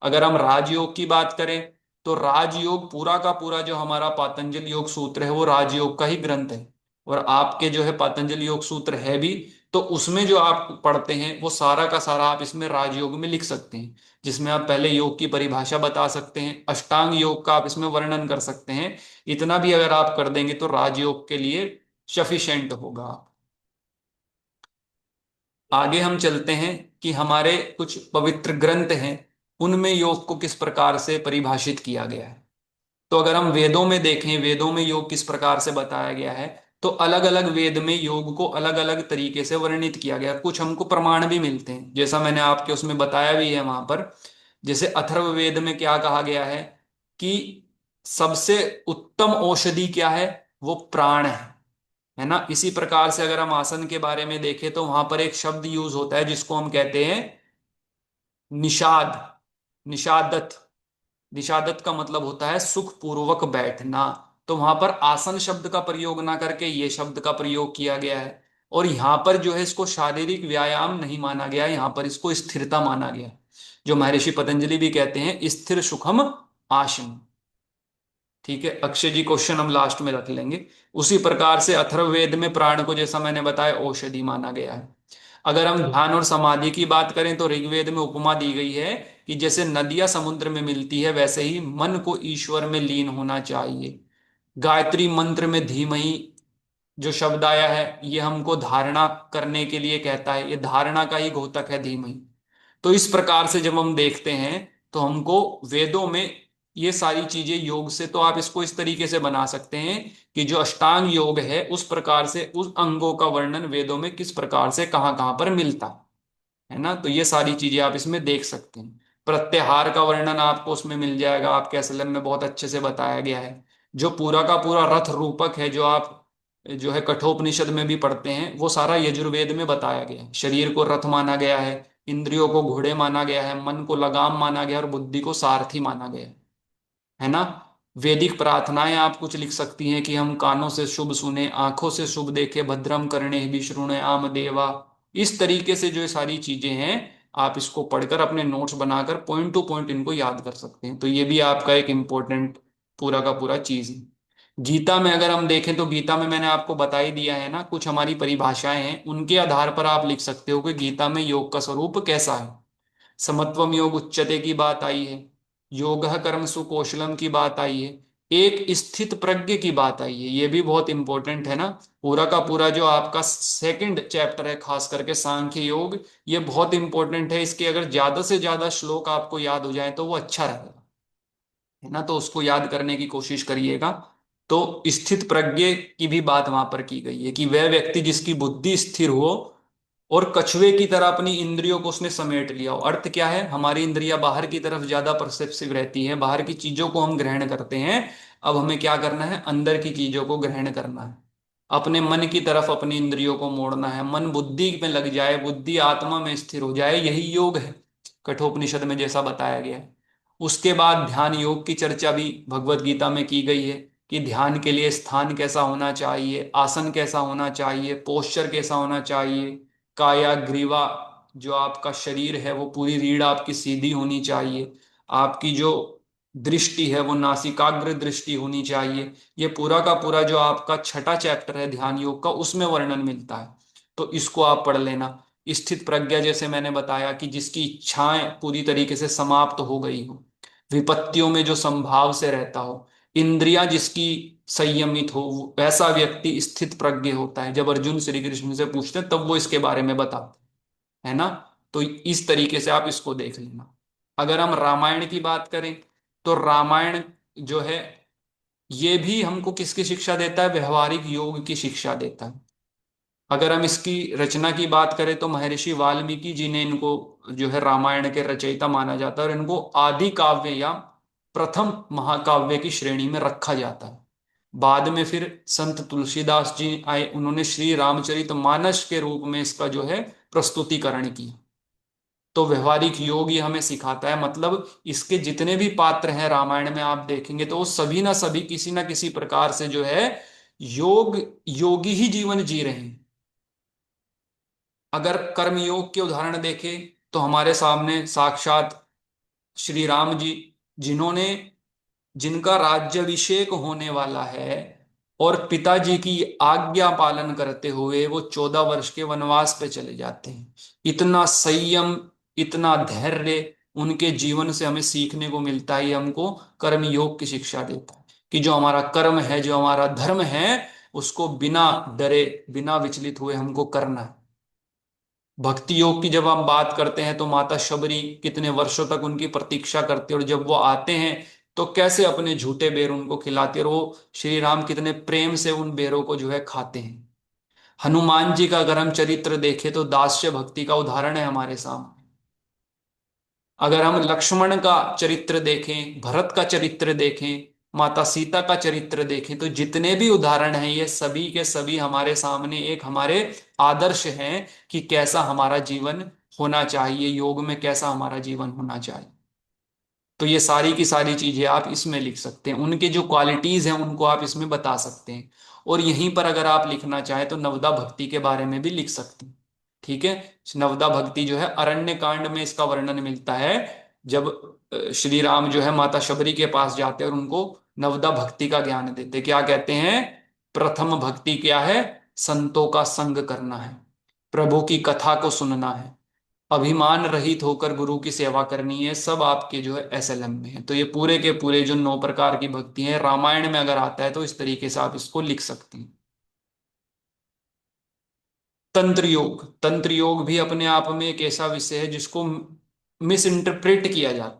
अगर हम राजयोग की बात करें तो राजयोग पूरा का पूरा जो हमारा पातंजल योग सूत्र है वो राजयोग का ही ग्रंथ है। और आपके जो है पातंजल योग सूत्र है भी, तो उसमें जो आप पढ़ते हैं वो सारा का सारा आप इसमें राजयोग में लिख सकते हैं। जिसमें आप पहले योग की परिभाषा बता सकते हैं, अष्टांग योग का आप इसमें वर्णन कर सकते हैं। इतना भी अगर आप कर देंगे तो राजयोग के लिए सफिशिएंट होगा। आगे हम चलते हैं कि हमारे कुछ पवित्र ग्रंथ हैं, उनमें योग को किस प्रकार से परिभाषित किया गया है। तो अगर हम वेदों में देखें, वेदों में योग किस प्रकार से बताया गया है, तो अलग अलग वेद में योग को अलग अलग तरीके से वर्णित किया गया। कुछ हमको प्रमाण भी मिलते हैं, जैसा मैंने आपके उसमें बताया भी है वहां पर। जैसे अथर्ववेद में क्या कहा गया है कि सबसे उत्तम औषधि क्या है, वो प्राण है ना। इसी प्रकार से अगर हम आसन के बारे में देखें तो वहां पर एक शब्द यूज होता है जिसको हम कहते हैं निषाद, निषादत। निषादत का मतलब होता है सुख पूर्वक बैठना। तो वहां पर आसन शब्द का प्रयोग ना करके ये शब्द का प्रयोग किया गया है। और यहां पर जो है इसको शारीरिक व्यायाम नहीं माना गया, यहां पर इसको स्थिरता माना गया, जो महर्षि पतंजलि भी कहते हैं स्थिर सुखम आसन। ठीक है, अक्षय जी क्वेश्चन हम लास्ट में रख लेंगे। उसी प्रकार से अथर्ववेद में प्राण को जैसा मैंने बताया औषधि माना गया है। अगर हम ध्यान और समाधि की बात करें तो ऋग्वेद में उपमा दी गई है कि जैसे नदियां समुद्र में मिलती है वैसे ही मन को ईश्वर में लीन होना चाहिए। गायत्री मंत्र में धीमहि जो शब्द आया है ये हमको धारणा करने के लिए कहता है, ये धारणा का ही घोतक है धीमहि। तो इस प्रकार से जब हम देखते हैं तो हमको वेदों में ये सारी चीजें योग से, तो आप इसको इस तरीके से बना सकते हैं कि जो अष्टांग योग है उस प्रकार से उस अंगों का वर्णन वेदों में किस प्रकार से कहाँ कहाँ पर मिलता है ना। तो ये सारी चीजें आप इसमें देख सकते हैं। प्रत्याहार का वर्णन आपको उसमें मिल जाएगा, आपके एसएलएम में बहुत अच्छे से बताया गया है। जो पूरा का पूरा रथ रूपक है, जो आप जो है कठोपनिषद में भी पढ़ते हैं, वो सारा यजुर्वेद में बताया गया है। शरीर को रथ माना गया है, इंद्रियों को घोड़े माना गया है, मन को लगाम माना गया और बुद्धि को सारथी माना गया है ना। वैदिक प्रार्थनाएं आप कुछ लिख सकती हैं कि हम कानों से शुभ सुने, आंखों से शुभ देखे, भद्रम कर्णे विष्णुने आम देवा। इस तरीके से जो ये सारी चीजें हैं आप इसको पढ़कर अपने नोट्स बनाकर पॉइंट टू पॉइंट इनको याद कर सकते हैं। तो ये भी आपका एक इम्पोर्टेंट पूरा का पूरा चीज है। गीता में अगर हम देखें तो गीता में मैंने आपको बता ही दिया है ना, कुछ हमारी परिभाषाएं हैं, उनके आधार पर आप लिख सकते हो कि गीता में योग का स्वरूप कैसा है। समत्वम योग उच्चते की बात आई है, योगः कर्मसु कौशलम की बात आई है, एक स्थित प्रज्ञ की बात आई है। ये भी बहुत इंपॉर्टेंट है ना। पूरा का पूरा जो आपका सेकंड चैप्टर है खास करके सांख्य योग, ये बहुत इंपॉर्टेंट है। इसके अगर ज्यादा से ज्यादा श्लोक आपको याद हो जाए तो वो अच्छा रहेगा, है ना। तो उसको याद करने की कोशिश करिएगा। तो स्थित प्रज्ञ की भी बात वहां पर की गई है कि वह व्यक्ति जिसकी बुद्धि स्थिर हो और कछुए की तरह अपनी इंद्रियों को उसने समेट लिया हो। अर्थ क्या है, हमारी इंद्रियां बाहर की तरफ ज्यादा परसेप्सिव रहती हैं, बाहर की चीजों को हम ग्रहण करते हैं। अब हमें क्या करना है, अंदर की चीजों को ग्रहण करना है। अपने मन की तरफ अपनी इंद्रियों को मोड़ना है, मन बुद्धि में लग जाए, बुद्धि आत्मा में स्थिर हो जाए, यही योग है कठोपनिषद में जैसा बताया गया है। उसके बाद ध्यान योग की चर्चा भी भगवत गीता में की गई है कि ध्यान के लिए स्थान कैसा होना चाहिए, आसन कैसा होना चाहिए, पोस्चर कैसा होना चाहिए, काया ग्रीवा, जो आपका शरीर है वो पूरी रीढ़ आपकी सीधी होनी चाहिए, आपकी जो दृष्टि है वो नासिकाग्र दृष्टि होनी चाहिए। ये पूरा का पूरा जो आपका छठा चैप्टर है ध्यान योग का, उसमें वर्णन मिलता है। तो इसको आप पढ़ लेना। स्थित प्रज्ञा जैसे मैंने बताया कि जिसकी इच्छाएं पूरी तरीके से समाप्त हो गई हो, विपत्तियों में जो संभाव से रहता हो, इंद्रियां जिसकी संयमित हो, वैसा व्यक्ति स्थित प्रज्ञ होता है। जब अर्जुन श्री कृष्ण से पूछते हैं तब वो इसके बारे में बताते हैं, है ना। तो इस तरीके से आप इसको देख लेना। अगर हम रामायण की बात करें तो रामायण जो है ये भी हमको किसकी शिक्षा देता है, व्यवहारिक योग की शिक्षा देता है। अगर हम इसकी रचना की बात करें तो महर्षि वाल्मीकि जी ने इनको जो है रामायण के रचयिता माना जाता है और इनको आदि काव्य या प्रथम महाकाव्य की श्रेणी में रखा जाता है। बाद में फिर संत तुलसीदास जी आए, उन्होंने श्री रामचरित मानस के रूप में इसका जो है प्रस्तुतिकरण किया। तो व्यवहारिक योग ये हमें सिखाता है, मतलब इसके जितने भी पात्र हैं रामायण में आप देखेंगे तो वो सभी ना सभी किसी ना किसी प्रकार से जो है योग योगी ही जीवन जी रहे हैं। अगर कर्म योग के उदाहरण देखें तो हमारे सामने साक्षात श्री राम जी, जिन्होंने जिनका राज्याभिषेक होने वाला है और पिताजी की आज्ञा पालन करते हुए वो 14 वर्ष के वनवास पे चले जाते हैं। इतना संयम, इतना धैर्य उनके जीवन से हमें सीखने को मिलता है। ये हमको कर्म योग की शिक्षा देता है कि जो हमारा कर्म है, जो हमारा धर्म है, उसको बिना डरे बिना विचलित हुए हमको करना है। भक्ति योग की जब हम बात करते हैं तो माता शबरी कितने वर्षों तक उनकी प्रतीक्षा करती है और जब वो आते हैं तो कैसे अपने झूठे बेर उनको खिलाते हैं और वो श्री राम कितने प्रेम से उन बेरों को जो है खाते हैं। हनुमान जी का अगर हम चरित्र देखें तो दास्य भक्ति का उदाहरण है हमारे सामने। अगर हम लक्ष्मण का चरित्र देखें, भरत का चरित्र देखें, माता सीता का चरित्र देखें, तो जितने भी उदाहरण हैं ये सभी के सभी हमारे सामने एक हमारे आदर्श हैं कि कैसा हमारा जीवन होना चाहिए, योग में कैसा हमारा जीवन होना चाहिए। तो ये सारी की सारी चीजें आप इसमें लिख सकते हैं, उनके जो क्वालिटीज हैं उनको आप इसमें बता सकते हैं। और यहीं पर अगर आप लिखना चाहें तो नवदा भक्ति के बारे में भी लिख सकते हैं। ठीक है। नवदा भक्ति जो है अरण्य कांड में इसका वर्णन मिलता है। जब श्री राम जो है माता शबरी के पास जाते हैं और उनको नवदा भक्ति का ज्ञान देते, क्या कहते हैं, प्रथम भक्ति क्या है, संतों का संग करना है, प्रभु की कथा को सुनना है, अभिमान रहित होकर गुरु की सेवा करनी है, सब आपके जो है एसएलएम में है। तो ये पूरे के पूरे जो 9 प्रकार की भक्ति है रामायण में अगर आता है तो इस तरीके से आप इसको लिख सकते हैं। तंत्र योग भी अपने आप में एक ऐसा विषय है जिसको मिस इंटरप्रेट किया जाता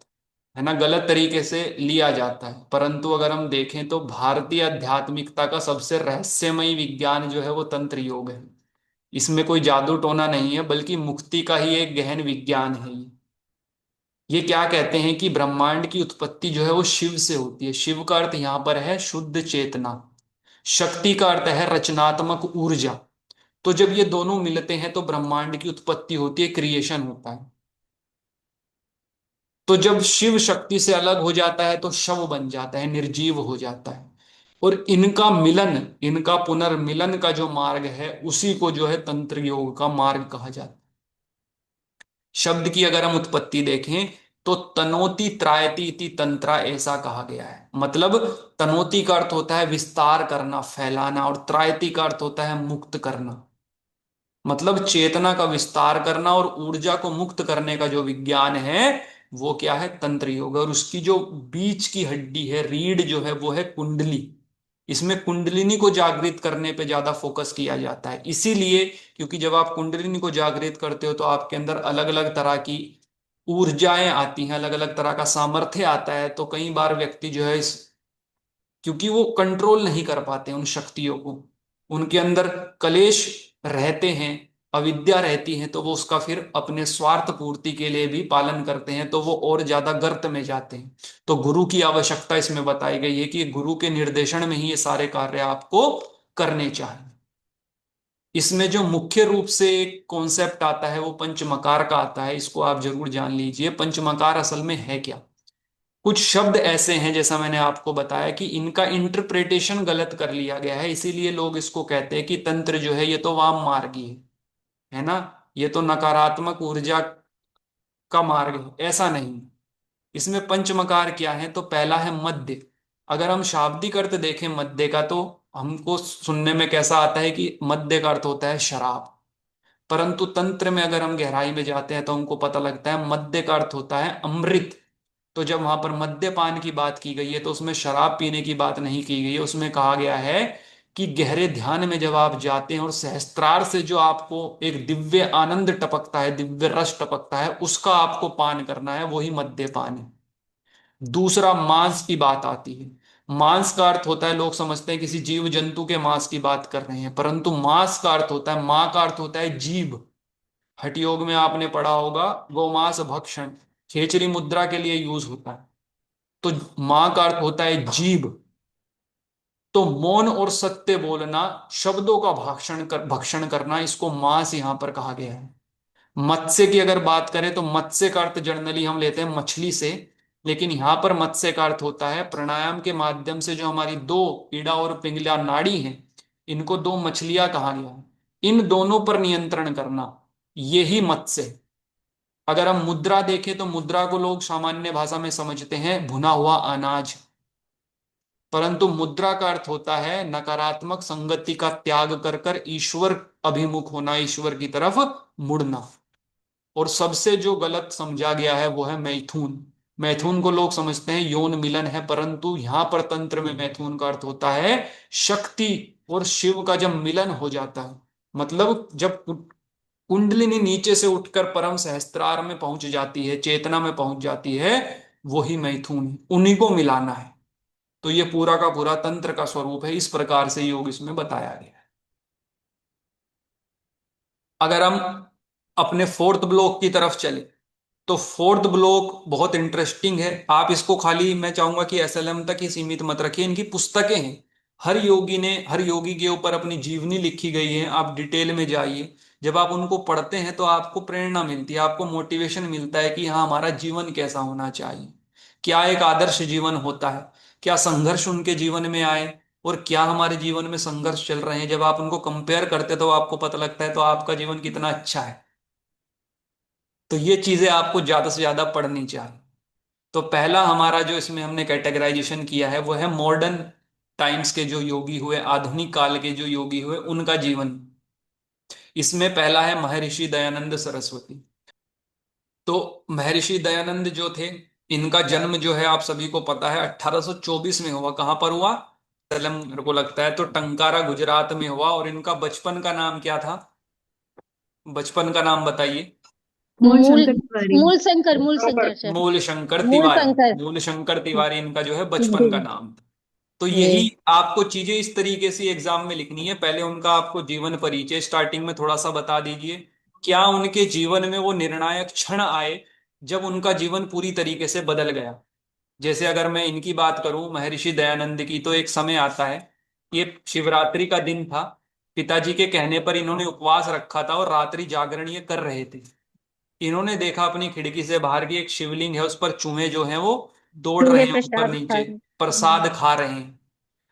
है ना, गलत तरीके से लिया जाता है। परंतु अगर हम देखें तो भारतीय आध्यात्मिकता का सबसे रहस्यमयी विज्ञान जो है वो तंत्र योग है। इसमें कोई जादू टोना नहीं है बल्कि मुक्ति का ही एक गहन विज्ञान है ये क्या कहते हैं कि ब्रह्मांड की उत्पत्ति जो है वो शिव से होती है। शिव का अर्थ यहां पर है शुद्ध चेतना, शक्ति का अर्थ है रचनात्मक ऊर्जा। तो जब ये दोनों मिलते हैं तो ब्रह्मांड की उत्पत्ति होती है, क्रिएशन होता है। तो जब शिव शक्ति से अलग हो जाता है तो शव बन जाता है, निर्जीव हो जाता है। और इनका मिलन, इनका पुनर्मिलन का जो मार्ग है उसी को जो है तंत्र योग का मार्ग कहा जाता है। शब्द की अगर हम उत्पत्ति देखें तो तनोति त्रायति इति तंत्रा ऐसा कहा गया है। मतलब तनोति का अर्थ होता है विस्तार करना, फैलाना, और त्रायति का अर्थ होता है मुक्त करना। मतलब चेतना का विस्तार करना और ऊर्जा को मुक्त करने का जो विज्ञान है वो क्या है, तंत्र योग। और उसकी जो बीच की हड्डी है, रीढ़ जो है, वो है कुंडली। इसमें कुंडलिनी को जागृत करने पे ज्यादा फोकस किया जाता है, इसीलिए क्योंकि जब आप कुंडलिनी को जागृत करते हो तो आपके अंदर अलग अलग तरह की ऊर्जाएं आती हैं, अलग अलग तरह का सामर्थ्य आता है। तो कई बार व्यक्ति जो है इस, क्योंकि वो कंट्रोल नहीं कर पाते उन शक्तियों को, उनके अंदर कलेश रहते हैं, अविद्या रहती है, तो वो उसका फिर अपने स्वार्थ पूर्ति के लिए भी पालन करते हैं, तो वो और ज्यादा गर्त में जाते हैं। तो गुरु की आवश्यकता इसमें बताई गई है कि गुरु के निर्देशन में ही ये सारे कार्य आपको करने चाहिए। इसमें जो मुख्य रूप से एक कॉन्सेप्ट आता है वो पंचमकार का आता है, इसको आप जरूर जान लीजिए। पंचमकार असल में है क्या। कुछ शब्द ऐसे हैं, जैसा मैंने आपको बताया, कि इनका इंटरप्रिटेशन गलत कर लिया गया है, इसीलिए लोग इसको कहते हैं कि तंत्र जो है ये तो वाम मार्गी है ना, ये तो नकारात्मक ऊर्जा का मार्ग है। ऐसा नहीं। इसमें पंचमकार क्या है, तो पहला है मध्य। अगर हम शाब्दिक अर्थ देखें मध्य का, तो हमको सुनने में कैसा आता है कि मध्य का अर्थ होता है शराब। परंतु तंत्र में अगर हम गहराई में जाते हैं तो हमको पता लगता है मद्य का अर्थ होता है अमृत। तो जब वहां पर मद्यपान की बात की गई है तो उसमें शराब पीने की बात नहीं की गई है, उसमें कहा गया है कि गहरे ध्यान में जब आप जाते हैं और सहस्त्रार से जो आपको एक दिव्य आनंद टपकता है, दिव्य रस टपकता है, उसका आपको पान करना है, वही मद्यपान है। दूसरा मांस की बात आती है। मांस का अर्थ होता है, लोग समझते हैं किसी जीव जंतु के मांस की बात कर रहे हैं, परंतु मांस का अर्थ होता है, मां का अर्थ होता है जीव। हठ योग में आपने पढ़ा होगा गोमांस भक्षण, खेचरी मुद्रा के लिए यूज होता है। तो मां का अर्थ होता है जीव। तो मौन और सत्य बोलना, शब्दों का भक्षण करना, इसको मांस यहां पर कहा गया है। मत्स्य की अगर बात करें तो मत्स्य का अर्थ जनरली हम लेते हैं मछली से, लेकिन यहां पर मत्स्य का अर्थ होता है प्राणायाम के माध्यम से जो हमारी दो इड़ा और पिंगला नाड़ी हैं, इनको दो मछलियां कहा गया है, इन दोनों पर नियंत्रण करना, यही मत्स्य है। अगर हम मुद्रा देखें तो मुद्रा को लोग सामान्य भाषा में समझते हैं भुना हुआ अनाज, परंतु मुद्रा का अर्थ होता है नकारात्मक संगति का त्याग कर कर ईश्वर अभिमुख होना, ईश्वर की तरफ मुड़ना। और सबसे जो गलत समझा गया है वो है मैथुन। मैथुन को लोग समझते हैं यौन मिलन है, परंतु यहां पर तंत्र में मैथुन का अर्थ होता है शक्ति और शिव का जब मिलन हो जाता है। मतलब जब कुंडलिनी नीचे से उठकर परम सहस्त्रार में पहुंच जाती है, चेतना में पहुंच जाती है, वही मैथुन है, उन्हीं को मिलाना है। तो ये पूरा का पूरा तंत्र का स्वरूप है, इस प्रकार से योग इसमें बताया गया है। अगर हम अपने फोर्थ ब्लॉक की तरफ चले तो फोर्थ ब्लॉक बहुत इंटरेस्टिंग है। आप इसको खाली, मैं चाहूंगा कि एसएलएम तक ही सीमित मत रखिए, इनकी पुस्तकें हैं। हर योगी के ऊपर अपनी जीवनी लिखी गई है, आप डिटेल में जाइए। जब आप उनको पढ़ते हैं तो आपको प्रेरणा मिलती है, आपको मोटिवेशन मिलता है कि हाँ हमारा जीवन कैसा होना चाहिए, क्या एक आदर्श जीवन होता है, क्या संघर्ष उनके जीवन में आए और क्या हमारे जीवन में संघर्ष चल रहे हैं। जब आप उनको कंपेयर करते तो आपको पता लगता है तो आपका जीवन कितना अच्छा है। तो ये चीजें आपको ज्यादा से ज्यादा पढ़नी चाहिए। तो पहला हमारा जो इसमें हमने कैटेगराइजेशन किया है वो है मॉडर्न टाइम्स के जो योगी हुए, आधुनिक काल के जो योगी हुए, उनका जीवन। इसमें पहला है महर्षि दयानंद सरस्वती। तो महर्षि दयानंद जो थे, इनका जन्म जो है आप सभी को पता है 1824 में हुआ। कहां पर हुआ, सलम मेरे को लगता है तो टंकारा गुजरात में हुआ। और इनका बचपन का नाम क्या था, बचपन का नाम बताइए। मूल मूल शंकर तिवारी। मूल शंकर सर। मूल शंकर मूल तिवारी। शंकर। मूल शंकर तिवारी इनका जो है बचपन का जी। नाम था। तो यही जी। आपको चीजें इस तरीके से एग्जाम में लिखनी है। पहले उनका आपको जीवन परिचय स्टार्टिंग में थोड़ा सा बता दीजिए, क्या उनके जीवन में वो निर्णायक क्षण आए जब उनका जीवन पूरी तरीके से बदल गया। जैसे अगर मैं इनकी बात करूं महर्षि दयानंद की, तो एक समय आता है, ये शिवरात्रि का दिन था, पिताजी के कहने पर इन्होंने उपवास रखा था और रात्रि जागरण ये कर रहे थे। इन्होंने देखा अपनी खिड़की से बाहर की एक शिवलिंग है, उस पर चूहे जो हैं वो दौड़ रहे चूहे हैं ऊपर प्रसाद खा नीचे, रहे। प्रसाद खा रहे हैं।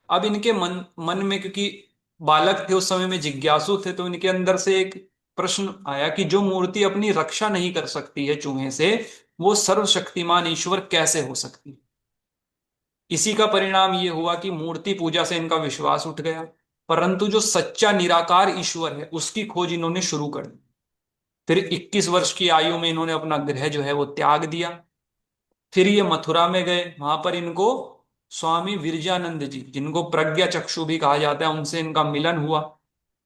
अब इनके मन मन में, क्योंकि बालक थे उस समय में, जिज्ञासु थे, तो इनके अंदर से एक प्रश्न आया कि जो मूर्ति अपनी रक्षा नहीं कर सकती है चूहे से, वो सर्वशक्तिमान ईश्वर कैसे हो सकती है। इसी का परिणाम ये हुआ कि मूर्ति पूजा से इनका विश्वास उठ गया, परंतु जो सच्चा निराकार ईश्वर है उसकी खोज इन्होंने शुरू कर दी। फिर 21 वर्ष की आयु में इन्होंने अपना गृह जो है वो त्याग दिया। फिर ये मथुरा में गए, वहां पर इनको स्वामी विरजानंद जी, जिनको प्रज्ञा चक्षु भी कहा जाता है, उनसे इनका मिलन हुआ।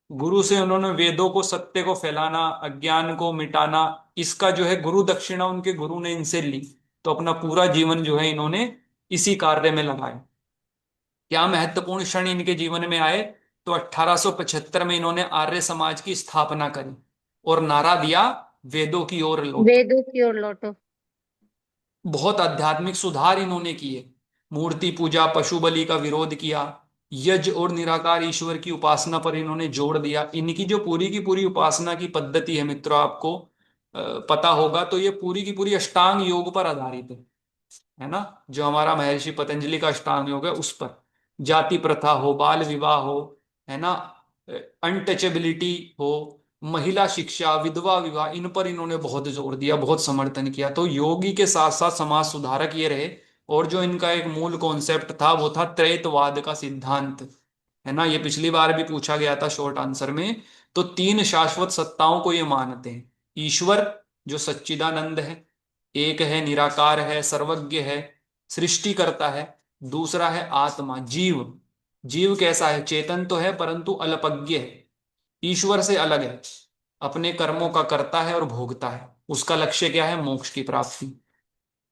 गुरु से उन्होंने वेदों को, सत्य को फैलाना, अज्ञान को मिटाना, इसका जो है गुरु दक्षिणा उनके गुरु ने इनसे ली। तो अपना पूरा जीवन जो है इन्होंने इसी कार्य में लगाया। क्या महत्वपूर्ण क्षण इनके जीवन में आए, तो 1875 में इन्होंने आर्य समाज की स्थापना करी और नारा दिया, वेदों की ओर लौटो। वेदों की ओर लौटो। बहुत आध्यात्मिक सुधार इन्होंने किए। मूर्ति पूजा, पशु बलि का विरोध किया, यज्ञ और निराकार ईश्वर की उपासना पर इन्होंने जोर दिया। इनकी जो पूरी की पूरी उपासना की पद्धति है मित्रों, आपको पता होगा, तो ये पूरी की पूरी अष्टांग योग पर आधारित है ना। जो हमारा महर्षि पतंजलि का अष्टांग योग है उस पर, जाति प्रथा हो, बाल विवाह हो, है ना, अनटचेबिलिटी हो, महिला शिक्षा, विधवा विवाह, इन पर इन्होंने बहुत जोर दिया, बहुत समर्थन किया। तो योगी के साथ साथ समाज सुधारक ये रहे। और जो इनका एक मूल कॉन्सेप्ट था वो था त्रैतवाद का सिद्धांत, है ना। ये पिछली बार भी पूछा गया था शॉर्ट आंसर में। तो तीन शाश्वत सत्ताओं को ये मानते हैं। ईश्वर जो सच्चिदानंद है, एक है निराकार है, सर्वज्ञ है, सृष्टि करता है। दूसरा है आत्मा, जीव। जीव कैसा है, चेतन तो है परंतु अल्पज्ञ है, ईश्वर से अलग है, अपने कर्मों का करता है और भोगता है। उसका लक्ष्य क्या है, मोक्ष की प्राप्ति।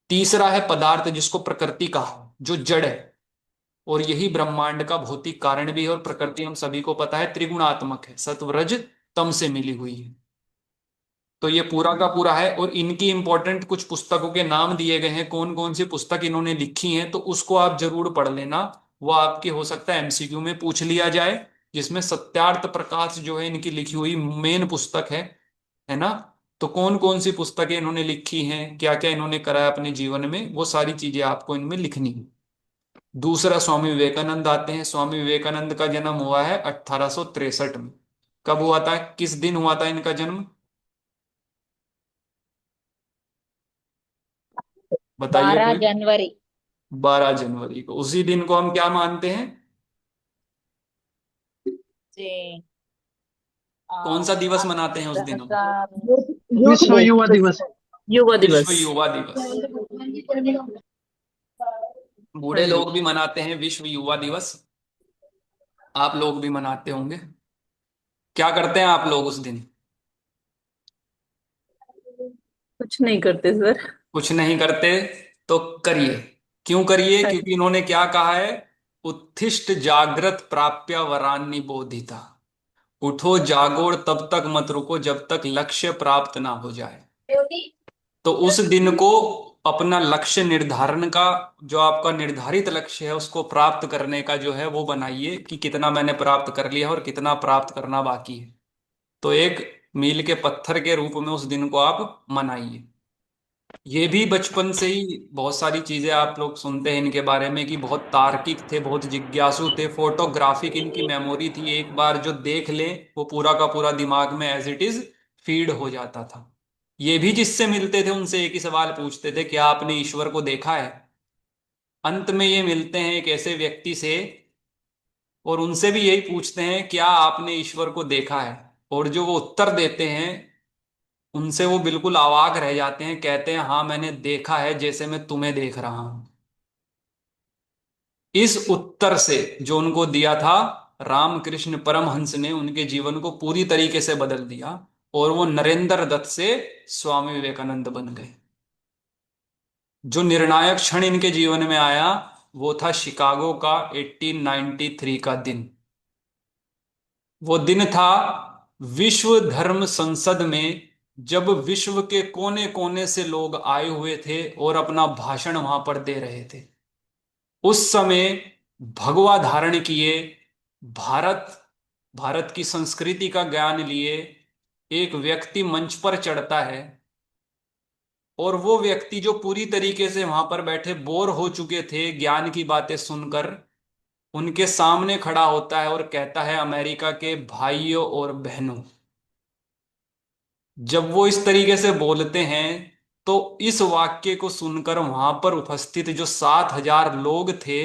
तीसरा है पदार्थ, जिसको प्रकृति कहा, जो जड़ है, और यही ब्रह्मांड का भौतिक कारण भी है। और प्रकृति हम सभी को पता है त्रिगुणात्मक है, सत्व रज तम से मिली हुई है। तो ये पूरा का पूरा है। और इनकी इंपॉर्टेंट कुछ पुस्तकों के नाम दिए गए हैं, कौन कौन सी पुस्तक इन्होंने लिखी है, तो उसको आप जरूर पढ़ लेना। वो आपके हो सकता है एमसीक्यू में पूछ लिया जाए, जिसमें सत्यार्थ प्रकाश जो है इनकी लिखी हुई मेन पुस्तक है ना। तो कौन कौन सी पुस्तकें इन्होंने लिखी हैं, क्या क्या इन्होंने करा है अपने जीवन में, वो सारी चीजें आपको इनमें लिखनी है। दूसरा स्वामी विवेकानंद आते हैं। स्वामी विवेकानंद का जन्म हुआ है 1863 में। कब हुआ था, किस दिन हुआ था इनका जन्म, बताइए 12 कोई। जनवरी 12 जनवरी को, उसी दिन को हम क्या मानते हैं, जी। कौन सा दिवस मनाते हैं उस दिन हम। 2000 विश्व युवा दिवस। युवा विश्व दिवस। युवा दिवस। हाँ बूढ़े जी। लोग भी मनाते हैं विश्व युवा दिवस, आप लोग भी मनाते होंगे। क्या करते हैं आप लोग उस दिन। कुछ नहीं करते सर। कुछ नहीं करते, तो करिए। क्यों करिए, क्योंकि इन्होंने क्या कहा है, उत्थिष्ट जागृत प्राप्य वरान्नि बोधिता। उठो जागो तब तक मत रुको जब तक लक्ष्य प्राप्त ना हो जाए। तो उस दिन को अपना लक्ष्य निर्धारण का, जो आपका निर्धारित लक्ष्य है उसको प्राप्त करने का जो है वो बनाइए, कि कितना मैंने प्राप्त कर लिया और कितना प्राप्त करना बाकी है। तो एक मील के पत्थर के रूप में उस दिन को आप मनाइए। ये भी बचपन से ही बहुत सारी चीजें आप लोग सुनते हैं इनके बारे में, कि बहुत तार्किक थे, बहुत जिज्ञासु थे, फोटोग्राफिक इनकी मेमोरी थी, एक बार जो देख ले वो पूरा का पूरा दिमाग में एज इट इज फीड हो जाता था। ये भी जिससे मिलते थे उनसे एक ही सवाल पूछते थे, क्या आपने ईश्वर को देखा है। अंत में ये मिलते हैं एक ऐसे व्यक्ति से, और उनसे भी यही पूछते हैं, क्या आपने ईश्वर को देखा है। और जो वो उत्तर देते हैं, उनसे वो बिल्कुल अवाक रह जाते हैं, कहते हैं हाँ मैंने देखा है, जैसे मैं तुम्हें देख रहा हूं। इस उत्तर से जो उनको दिया था, रामकृष्ण परमहंस ने उनके जीवन को पूरी तरीके से बदल दिया, और वो नरेंद्र दत्त से स्वामी विवेकानंद बन गए। जो निर्णायक क्षण इनके जीवन में आया वो था शिकागो का 1893 का दिन। वो दिन था विश्व धर्म संसद में, जब विश्व के कोने कोने से लोग आए हुए थे और अपना भाषण वहां पर दे रहे थे। उस समय भगवा धारण किए, भारत भारत की संस्कृति का ज्ञान लिए एक व्यक्ति मंच पर चढ़ता है। और वो व्यक्ति जो पूरी तरीके से वहां पर बैठे बोर हो चुके थे ज्ञान की बातें सुनकर, उनके सामने खड़ा होता है और कहता है, अमेरिका के भाइयों और बहनों, जब वो इस तरीके से बोलते हैं तो इस वाक्य को सुनकर वहां पर उपस्थित जो 7,000 लोग थे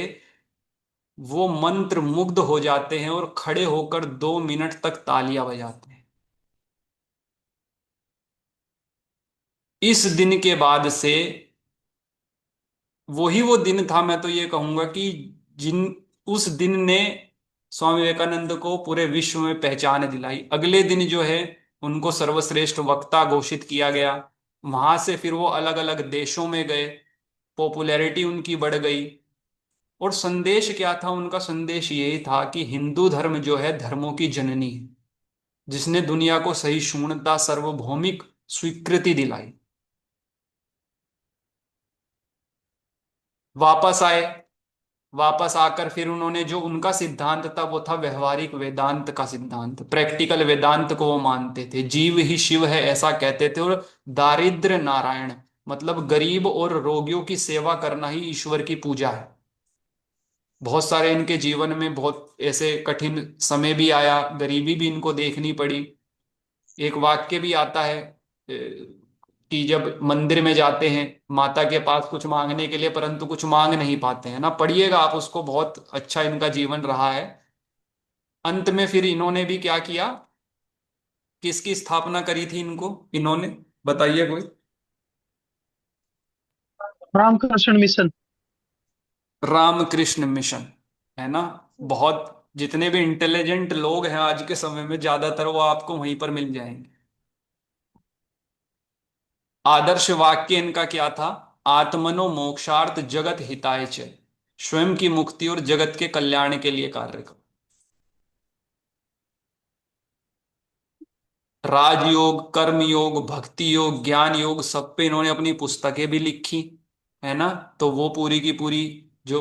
वो मंत्र मुग्ध हो जाते हैं और खड़े होकर 2 मिनट तक तालियां बजाते हैं। इस दिन के बाद से वही वो दिन था, मैं तो ये कहूंगा कि जिन उस दिन ने स्वामी विवेकानंद को पूरे विश्व में पहचान दिलाई। अगले दिन जो है उनको सर्वश्रेष्ठ वक्ता घोषित किया गया। वहां से फिर वो अलग अलग देशों में गए, पॉपुलैरिटी उनकी बढ़ गई। और संदेश क्या था उनका? संदेश यही था कि हिंदू धर्म जो है धर्मों की जननी है, जिसने दुनिया को सहिष्णुता सार्वभौमिक स्वीकृति दिलाई। वापस आए। वापस आकर फिर उन्होंने जो उनका सिद्धांत था वो था व्यवहारिक वेदांत का सिद्धांत। प्रैक्टिकल वेदांत को वो मानते थे। जीव ही शिव है ऐसा कहते थे। और दारिद्र नारायण, मतलब गरीब और रोगियों की सेवा करना ही ईश्वर की पूजा है। बहुत सारे इनके जीवन में बहुत ऐसे कठिन समय भी आया, गरीबी भी इनको देखनी पड़ी। एक वाक्य भी आता है कि जब मंदिर में जाते हैं माता के पास कुछ मांगने के लिए, परंतु कुछ मांग नहीं पाते हैं ना, पढ़िएगा आप उसको, बहुत अच्छा इनका जीवन रहा है। अंत में फिर इन्होंने भी क्या किया? किसकी स्थापना करी थी इन्होंने, बताइए कोई। रामकृष्ण मिशन। रामकृष्ण मिशन, है ना। बहुत जितने भी इंटेलिजेंट लोग हैं आज के समय में ज्यादातर वो आपको वहीं पर मिल जाएंगे। आदर्श वाक्य इनका क्या था? आत्मनो मोक्षार्थ जगत हिताय च, स्वयं की मुक्ति और जगत के कल्याण के लिए कार्य करो। राजयोग, कर्म योग, भक्ति योग, ज्ञान योग, सब पे इन्होंने अपनी पुस्तकें भी लिखी, है ना। तो वो पूरी की पूरी जो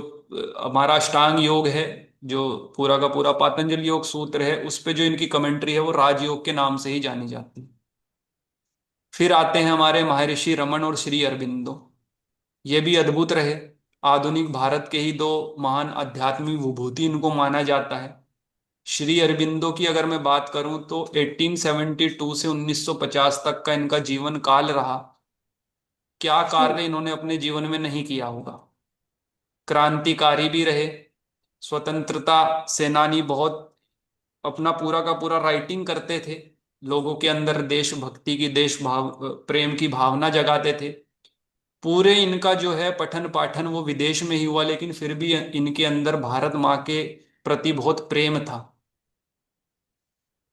हमारा अष्टांग योग है, जो पूरा का पूरा पातंजलि योग सूत्र है, उस पे जो इनकी कमेंट्री है वो राजयोग के नाम से ही जानी जाती है। फिर आते हैं हमारे महर्षि रमन और श्री अरबिंदो। ये भी अद्भुत रहे। आधुनिक भारत के ही दो महान आध्यात्मिक विभूति इनको माना जाता है। श्री अरबिंदो की अगर मैं बात करूं तो 1872 से 1950 तक का इनका जीवन काल रहा। क्या कार्य इन्होंने अपने जीवन में नहीं किया होगा। क्रांतिकारी भी रहे, स्वतंत्रता सेनानी, बहुत अपना पूरा का पूरा राइटिंग करते थे, लोगों के अंदर देशभक्ति की, देश भाव प्रेम की भावना जगाते थे। पूरे इनका जो है पठन पाठन वो विदेश में ही हुआ, लेकिन फिर भी इनके अंदर भारत माँ के प्रति बहुत प्रेम था।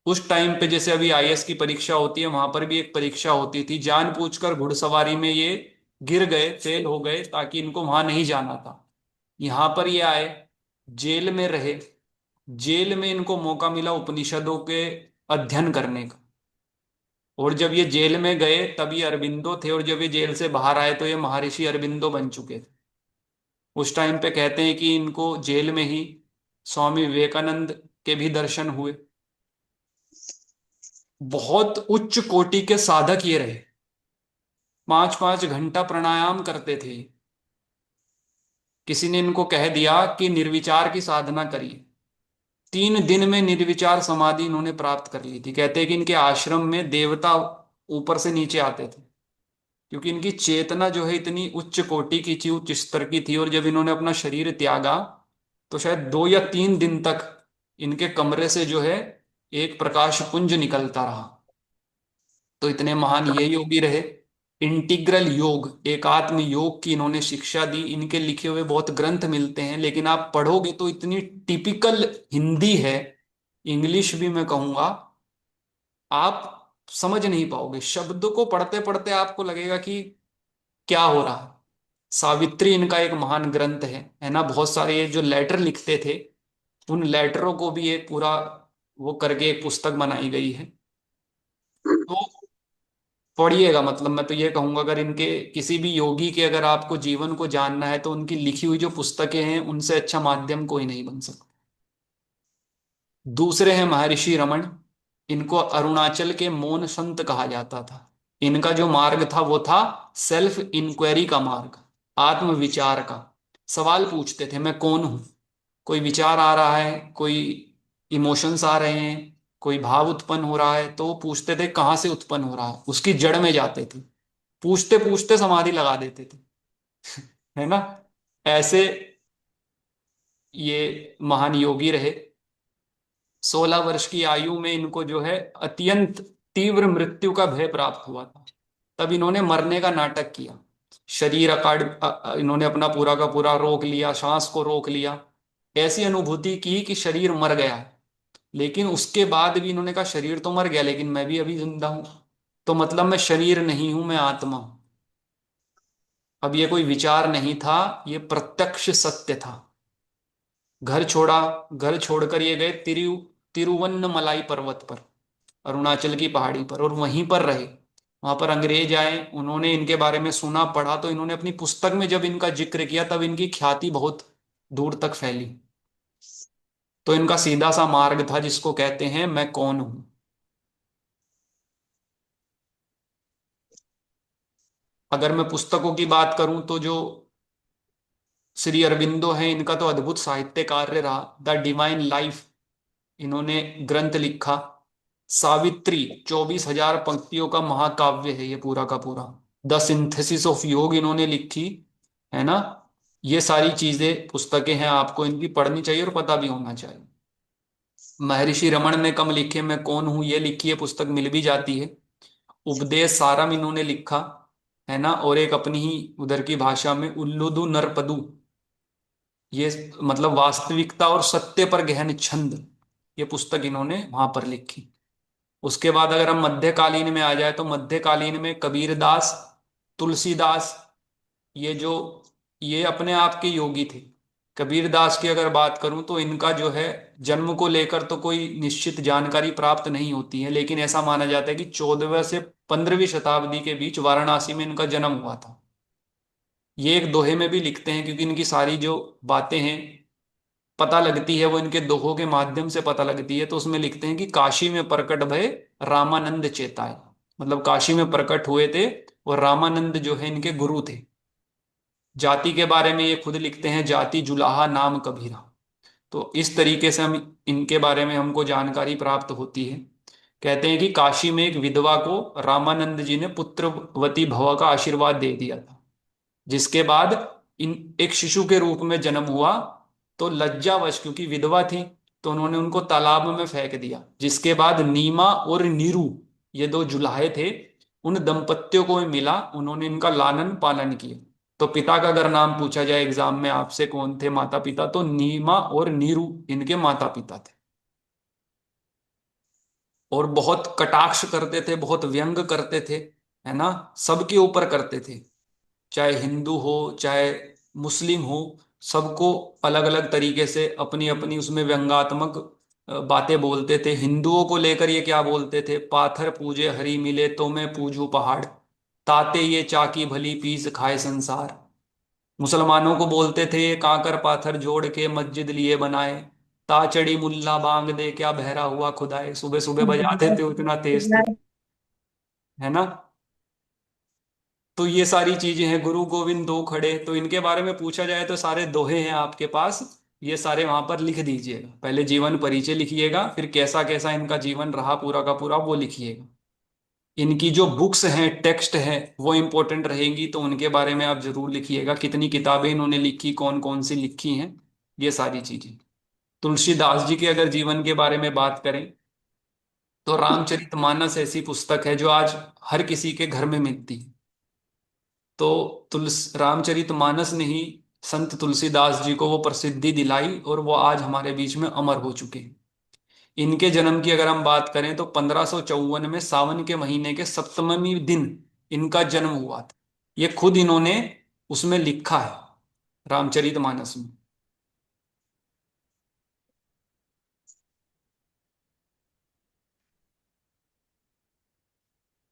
उस टाइम पे जैसे अभी आईएएस की परीक्षा होती है, वहां पर भी एक परीक्षा होती थी, जानबूझकर घुड़सवारी में ये गिर गए, फेल हो गए, ताकि इनको वहां नहीं जाना था। यहाँ पर ये आए, जेल में रहे। जेल में इनको मौका मिला उपनिषदों के अध्ययन करने का। और जब ये जेल में गए तब ये अरबिंदो थे, और जब ये जेल से बाहर आए तो ये महर्षि अरबिंदो बन चुके थे। उस टाइम पे कहते हैं कि इनको जेल में ही स्वामी विवेकानंद के भी दर्शन हुए। बहुत उच्च कोटि के साधक ये रहे। 5-5 घंटा प्राणायाम करते थे। किसी ने इनको कह दिया कि निर्विचार की साधना करिए। 3 दिन में निर्विचार समाधि इन्होंने प्राप्त कर ली थी। कहते हैं कि इनके आश्रम में देवता ऊपर से नीचे आते थे, क्योंकि इनकी चेतना जो है इतनी उच्च कोटि की थी, उच्च स्तर की थी। और जब इन्होंने अपना शरीर त्यागा तो शायद 2 या 3 दिन तक इनके कमरे से जो है एक प्रकाश पुंज निकलता रहा। तो इतने महान ये योगी रहे। इंटीग्रल योग, एकात्म योग की इन्होंने शिक्षा दी। इनके लिखे हुए बहुत ग्रंथ मिलते हैं, लेकिन आप पढ़ोगे तो इतनी टिपिकल हिंदी है, इंग्लिश भी मैं कहूंगा, आप समझ नहीं पाओगे। शब्द को पढ़ते पढ़ते आपको लगेगा कि क्या हो रहा है। सावित्री इनका एक महान ग्रंथ है ना। बहुत सारे ये जो लेटर लिखते थे, उन लेटरों को भी एक पूरा वो करके एक पुस्तक बनाई गई है। तो पढ़िएगा, मतलब मैं तो ये कहूंगा, अगर इनके किसी भी योगी के अगर आपको जीवन को जानना है तो उनकी लिखी हुई जो पुस्तकें हैं उनसे अच्छा माध्यम कोई नहीं बन सकता। दूसरे हैं महर्षि रमन। इनको अरुणाचल के मौन संत कहा जाता था। इनका जो मार्ग था वो था सेल्फ इंक्वायरी का मार्ग, आत्म विचार का। सवाल पूछते थे, मैं कौन हूं। कोई विचार आ रहा है, कोई इमोशंस आ रहे हैं, कोई भाव उत्पन्न हो रहा है तो वो पूछते थे कहाँ से उत्पन्न हो रहा है, उसकी जड़ में जाते थे, पूछते पूछते समाधि लगा देते थे, है ना। ऐसे ये महान योगी रहे। 16 वर्ष की आयु में इनको जो है अत्यंत तीव्र मृत्यु का भय प्राप्त हुआ था। तब इन्होंने मरने का नाटक किया। शरीर इन्होंने अपना पूरा का पूरा रोक लिया, सांस को रोक लिया, ऐसी अनुभूति की कि शरीर मर गया है। लेकिन उसके बाद भी इन्होंने कहा शरीर तो मर गया लेकिन मैं भी अभी जिंदा हूं, तो मतलब मैं शरीर नहीं हूं, मैं आत्मा हूं। अब ये कोई विचार नहीं था, ये प्रत्यक्ष सत्य था। घर छोड़ा, घर छोड़कर ये गए तिरुवन्नमलाई पर्वत पर, अरुणाचल की पहाड़ी पर, और वहीं पर रहे। वहां पर अंग्रेज आए, उन्होंने इनके बारे में सुना पढ़ा, तो इन्होंने अपनी पुस्तक में जब इनका जिक्र किया तब इनकी ख्याति बहुत दूर तक फैली। तो इनका सीधा सा मार्ग था जिसको कहते हैं मैं कौन हूं। अगर मैं पुस्तकों की बात करूं तो जो श्री अरविंदो हैं, इनका तो अद्भुत साहित्य कार्य रहा, द डिवाइन लाइफ इन्होंने ग्रंथ लिखा। सावित्री 24,000 पंक्तियों का महाकाव्य है ये पूरा का पूरा। द सिंथेसिस ऑफ योग इन्होंने लिखी, है ना। ये सारी चीजें पुस्तकें हैं, आपको इनकी पढ़नी चाहिए और पता भी होना चाहिए। महर्षि रमण ने कम लिखे, मैं कौन हूं ये लिखी है, पुस्तक मिल भी जाती है। उपदेश सारम इन्होंने लिखा, है ना। और एक अपनी ही उधर की भाषा में उल्लुदु नरपदु, ये मतलब वास्तविकता और सत्य पर गहन छंद, ये पुस्तक इन्होंने वहां पर लिखी। उसके बाद अगर हम मध्यकालीन में आ जाए तो मध्यकालीन में कबीरदास, तुलसीदास, ये जो ये अपने आप के योगी थे। कबीरदास की अगर बात करूं तो इनका जो है जन्म को लेकर तो कोई निश्चित जानकारी प्राप्त नहीं होती है, लेकिन ऐसा माना जाता है कि 14वीं से 15वीं शताब्दी के बीच वाराणसी में इनका जन्म हुआ था। ये एक दोहे में भी लिखते हैं, क्योंकि इनकी सारी जो बातें हैं पता लगती है वो इनके दोहों के माध्यम से पता लगती है। तो उसमें लिखते हैं कि काशी में प्रकट भय रामानंद चेताए, मतलब काशी में प्रकट हुए थे और रामानंद जो है इनके गुरु थे। जाति के बारे में ये खुद लिखते हैं, जाति जुलाहा नाम कबीरा। तो इस तरीके से हम इनके बारे में हमको जानकारी प्राप्त होती है। कहते हैं कि काशी में एक विधवा को रामानंद जी ने पुत्रवती भव का आशीर्वाद दे दिया था, जिसके बाद इन एक शिशु के रूप में जन्म हुआ। तो लज्जावश, क्योंकि विधवा थी, तो उन्होंने उनको तालाब में फेंक दिया, जिसके बाद नीमा और नीरू, ये दो जुलाहे थे, उन दंपत्तियों को मिला, उन्होंने इनका लालन पालन किया। तो पिता का अगर नाम पूछा जाए एग्जाम में आपसे कौन थे माता पिता, तो नीमा और नीरू इनके माता पिता थे। और बहुत कटाक्ष करते थे, बहुत व्यंग करते थे, है ना, सबके ऊपर करते थे, चाहे हिंदू हो चाहे मुस्लिम हो, सबको अलग अलग तरीके से अपनी अपनी उसमें व्यंग्यात्मक बातें बोलते थे। हिंदुओं को लेकर ये क्या बोलते थे, पाथर पूजे हरि मिले तो मैं पूजू पहाड़, ताते ये चाकी भली पीस खाए संसार। मुसलमानों को बोलते थे ये कांकर पाथर जोड़ के मस्जिद लिए बनाए, ताचड़ी मुल्ला बांग दे क्या बहरा हुआ खुदाए। सुबह सुबह बजाते थे, इतना तेज थे, है ना। तो ये सारी चीजें हैं। गुरु गोविंद दो खड़े, तो इनके बारे में पूछा जाए तो सारे दोहे हैं आपके पास, ये सारे वहां पर लिख दीजिएगा। पहले जीवन परिचय लिखिएगा, फिर कैसा कैसा इनका जीवन रहा पूरा का पूरा वो लिखिएगा। इनकी जो बुक्स हैं, टेक्स्ट हैं, वो इंपॉर्टेंट रहेंगी, तो उनके बारे में आप जरूर लिखिएगा। कितनी किताबें इन्होंने लिखी, कौन कौन सी लिखी हैं, ये सारी चीजें। तुलसीदास जी के अगर जीवन के बारे में बात करें तो रामचरितमानस ऐसी पुस्तक है जो आज हर किसी के घर में मिलती है। तो रामचरितमानस ने ही संत तुलसीदास जी को वो प्रसिद्धि दिलाई, और वो आज हमारे बीच में अमर हो चुके हैं। इनके जन्म की अगर हम बात करें तो 1554 में सावन के महीने के सप्तमी दिन इनका जन्म हुआ था। ये खुद इन्होंने उसमें लिखा है, रामचरितमानस में।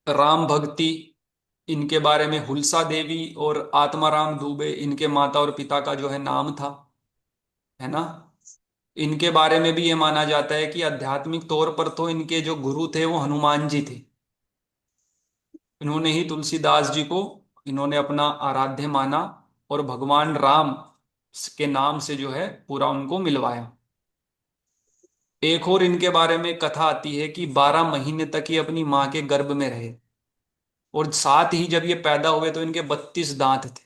राम भक्ति इनके बारे में, हुलसा देवी और आत्माराम दुबे इनके माता और पिता का जो है नाम था, है ना। इनके बारे में भी ये माना जाता है कि आध्यात्मिक तौर पर तो इनके जो गुरु थे वो हनुमान जी थे। इन्होंने ही तुलसीदास जी को इन्होंने अपना आराध्य माना, और भगवान राम के नाम से जो है पूरा उनको मिलवाया। एक और इनके बारे में कथा आती है कि 12 महीने तक ये अपनी माँ के गर्भ में रहे, और साथ ही जब ये पैदा हुए तो इनके 32 दांत थे।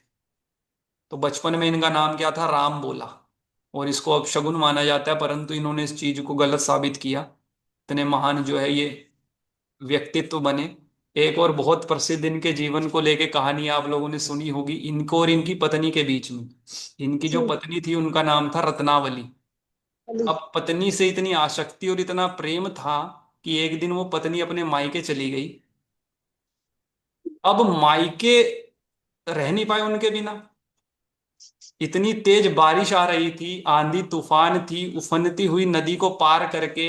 तो बचपन में इनका नाम क्या था? राम बोला। और इसको अपशगुन माना जाता है, परंतु इन्होंने इस चीज को गलत साबित किया। इतने महान जो है ये व्यक्तित्व बने। एक और बहुत प्रसिद्ध इनके जीवन को लेके कहानी आप लोगों ने सुनी होगी, इनको और इनकी पत्नी के बीच में। इनकी जो जी। पत्नी थी उनका नाम था रत्नावली। अली। अब पत्नी से इतनी आसक्ति और इतना प्रेम था कि एक दिन वो पत्नी अपने मायके चली गई। अब मायके रह नहीं पाए उनके बिना। इतनी तेज बारिश आ रही थी, आंधी तूफान थी, उफनती हुई नदी को पार करके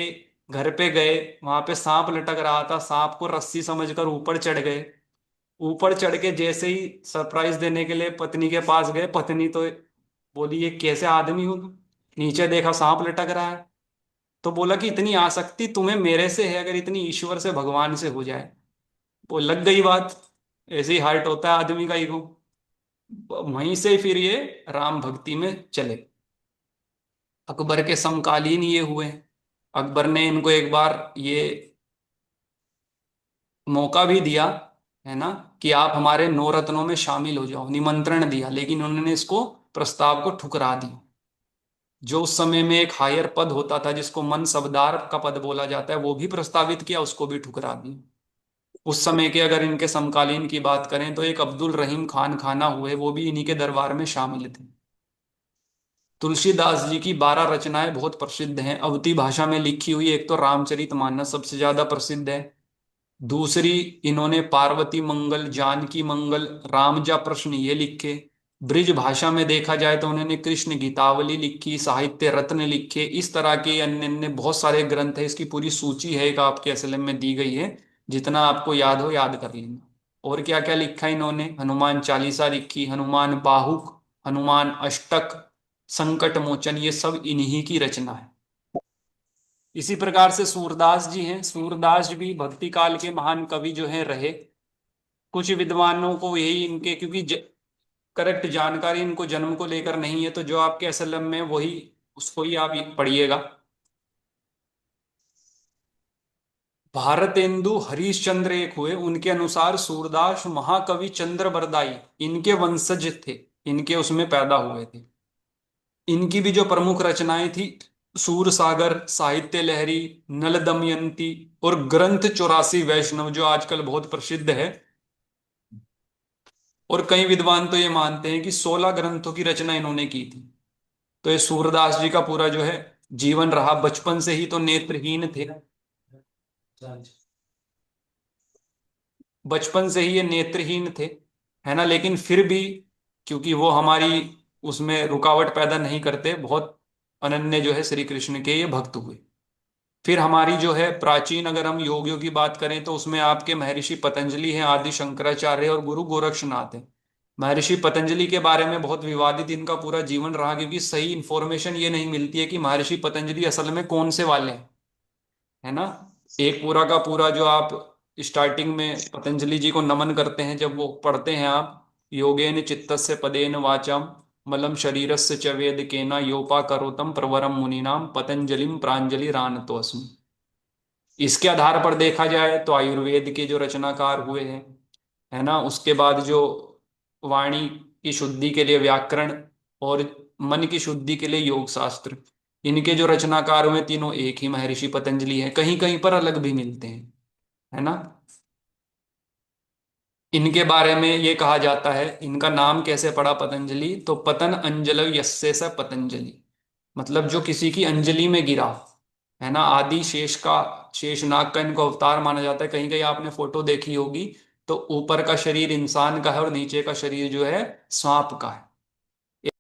घर पे गए। वहां पे सांप लटक रहा था, सांप को रस्सी समझकर ऊपर चढ़ गए। ऊपर चढ़ के जैसे ही सरप्राइज देने के लिए पत्नी के पास गए, पत्नी तो बोली ये कैसे आदमी हो तुम? नीचे देखा सांप लटक रहा है। तो बोला कि इतनी आसक्ति तुम्हें मेरे से है, अगर इतनी ईश्वर से भगवान से हो जाए। वो लग गई बात। ऐसे ही हार्ट होता है आदमी का ईगो। वहीं से फिर ये राम भक्ति में चले। अकबर के समकालीन ये हुए। अकबर ने इनको एक बार ये मौका भी दिया, है ना, कि आप हमारे नौ रत्नों में शामिल हो जाओ, निमंत्रण दिया, लेकिन उन्होंने इसको प्रस्ताव को ठुकरा दिया। जो उस समय में एक हायर पद होता था जिसको मनसबदार का पद बोला जाता है, वो भी प्रस्तावित किया, उसको भी ठुकरा दिया। उस समय के अगर इनके समकालीन की बात करें तो एक अब्दुल रहीम खान खाना हुए, वो भी इन्हीं के दरबार में शामिल थे। तुलसीदास जी की 12 रचनाएं बहुत प्रसिद्ध हैं, अवधी भाषा में लिखी हुई। एक तो रामचरितमानस सबसे ज्यादा प्रसिद्ध है। दूसरी, इन्होंने पार्वती मंगल, जानकी मंगल, रामजा प्रश्न ये लिखे। ब्रिज भाषा में देखा जाए तो उन्होंने कृष्ण गीतावली लिखी, साहित्य रत्न लिखे। इस तरह के अन्य अन्य बहुत सारे ग्रंथ है। इसकी पूरी सूची है, एक आपके एसएलएम में दी गई है। जितना आपको याद हो याद कर लेना। और क्या क्या लिखा इन्होंने? हनुमान चालीसा लिखी, हनुमान बाहुक, हनुमान अष्टक, संकट मोचन, ये सब इन्हीं की रचना है। इसी प्रकार से सूरदास जी हैं। सूरदास भी भक्ति काल के महान कवि जो हैं रहे। कुछ विद्वानों को यही इनके, क्योंकि करेक्ट जानकारी इनको जन्म को लेकर नहीं है, तो जो आपके एसएलएम में वही, उसको ही आप पढ़िएगा। भारतेंदु हरिश्चंद्र एक हुए, उनके अनुसार सूरदास महाकवि चंद्र बरदाई इनके वंशज थे, इनके उसमें पैदा हुए थे। इनकी भी जो प्रमुख रचनाएं थी, सूर सागर, साहित्य लहरी, नल दमयंती और ग्रंथ 84 वैष्णव, जो आजकल बहुत प्रसिद्ध है। और कई विद्वान तो ये मानते हैं कि 16 ग्रंथों की रचना इन्होंने की थी। तो ये सूरदास जी का पूरा जो है जीवन रहा। बचपन से ही तो नेत्रहीन थे, बचपन से ही ये नेत्रहीन थे, है ना, लेकिन फिर भी क्योंकि वो हमारी उसमें रुकावट पैदा नहीं करते, बहुत अनन्य जो है श्री कृष्ण के ये भक्त हुए। फिर हमारी जो है प्राचीन, अगर हम योगियों की बात करें तो उसमें आपके महर्षि पतंजलि हैं, आदि शंकराचार्य और गुरु गोरक्षनाथ हैं। महर्षि पतंजलि के बारे में बहुत विवादित इनका पूरा जीवन रहा, क्योंकि सही इंफॉर्मेशन ये नहीं मिलती है कि महर्षि पतंजलि असल में कौन से वाले हैं, है ना। एक पूरा का पूरा जो आप स्टार्टिंग में पतंजलि जी को नमन करते हैं, जब वो पढ़ते हैं आप, योगेन चित्तस्य पदेन वाचाम मलम शरीरस्य च वेद केना योपा करोतम प्रवरम मुनीनाम पतंजलिम प्रांजलि रानतोस्मि। इसके आधार पर देखा जाए तो आयुर्वेद के जो रचनाकार हुए हैं, है ना, उसके बाद जो वाणी की शुद्धि के लिए व्याकरण, और मन की शुद्धि के लिए योग शास्त्र, इनके जो रचनाकार हुए तीनों एक ही महर्षि पतंजलि हैं। कहीं कहीं पर अलग भी मिलते हैं, है ना। इनके बारे में ये कहा जाता है, इनका नाम कैसे पड़ा पतंजलि, तो पतन अंजल यस्से स पतंजलि, मतलब जो किसी की अंजलि में गिरा, है ना। आदि शेष का, शेषनाग का इनको अवतार माना जाता है। कहीं कहीं आपने फोटो देखी होगी तो ऊपर का शरीर इंसान का है और नीचे का शरीर जो है सांप का है।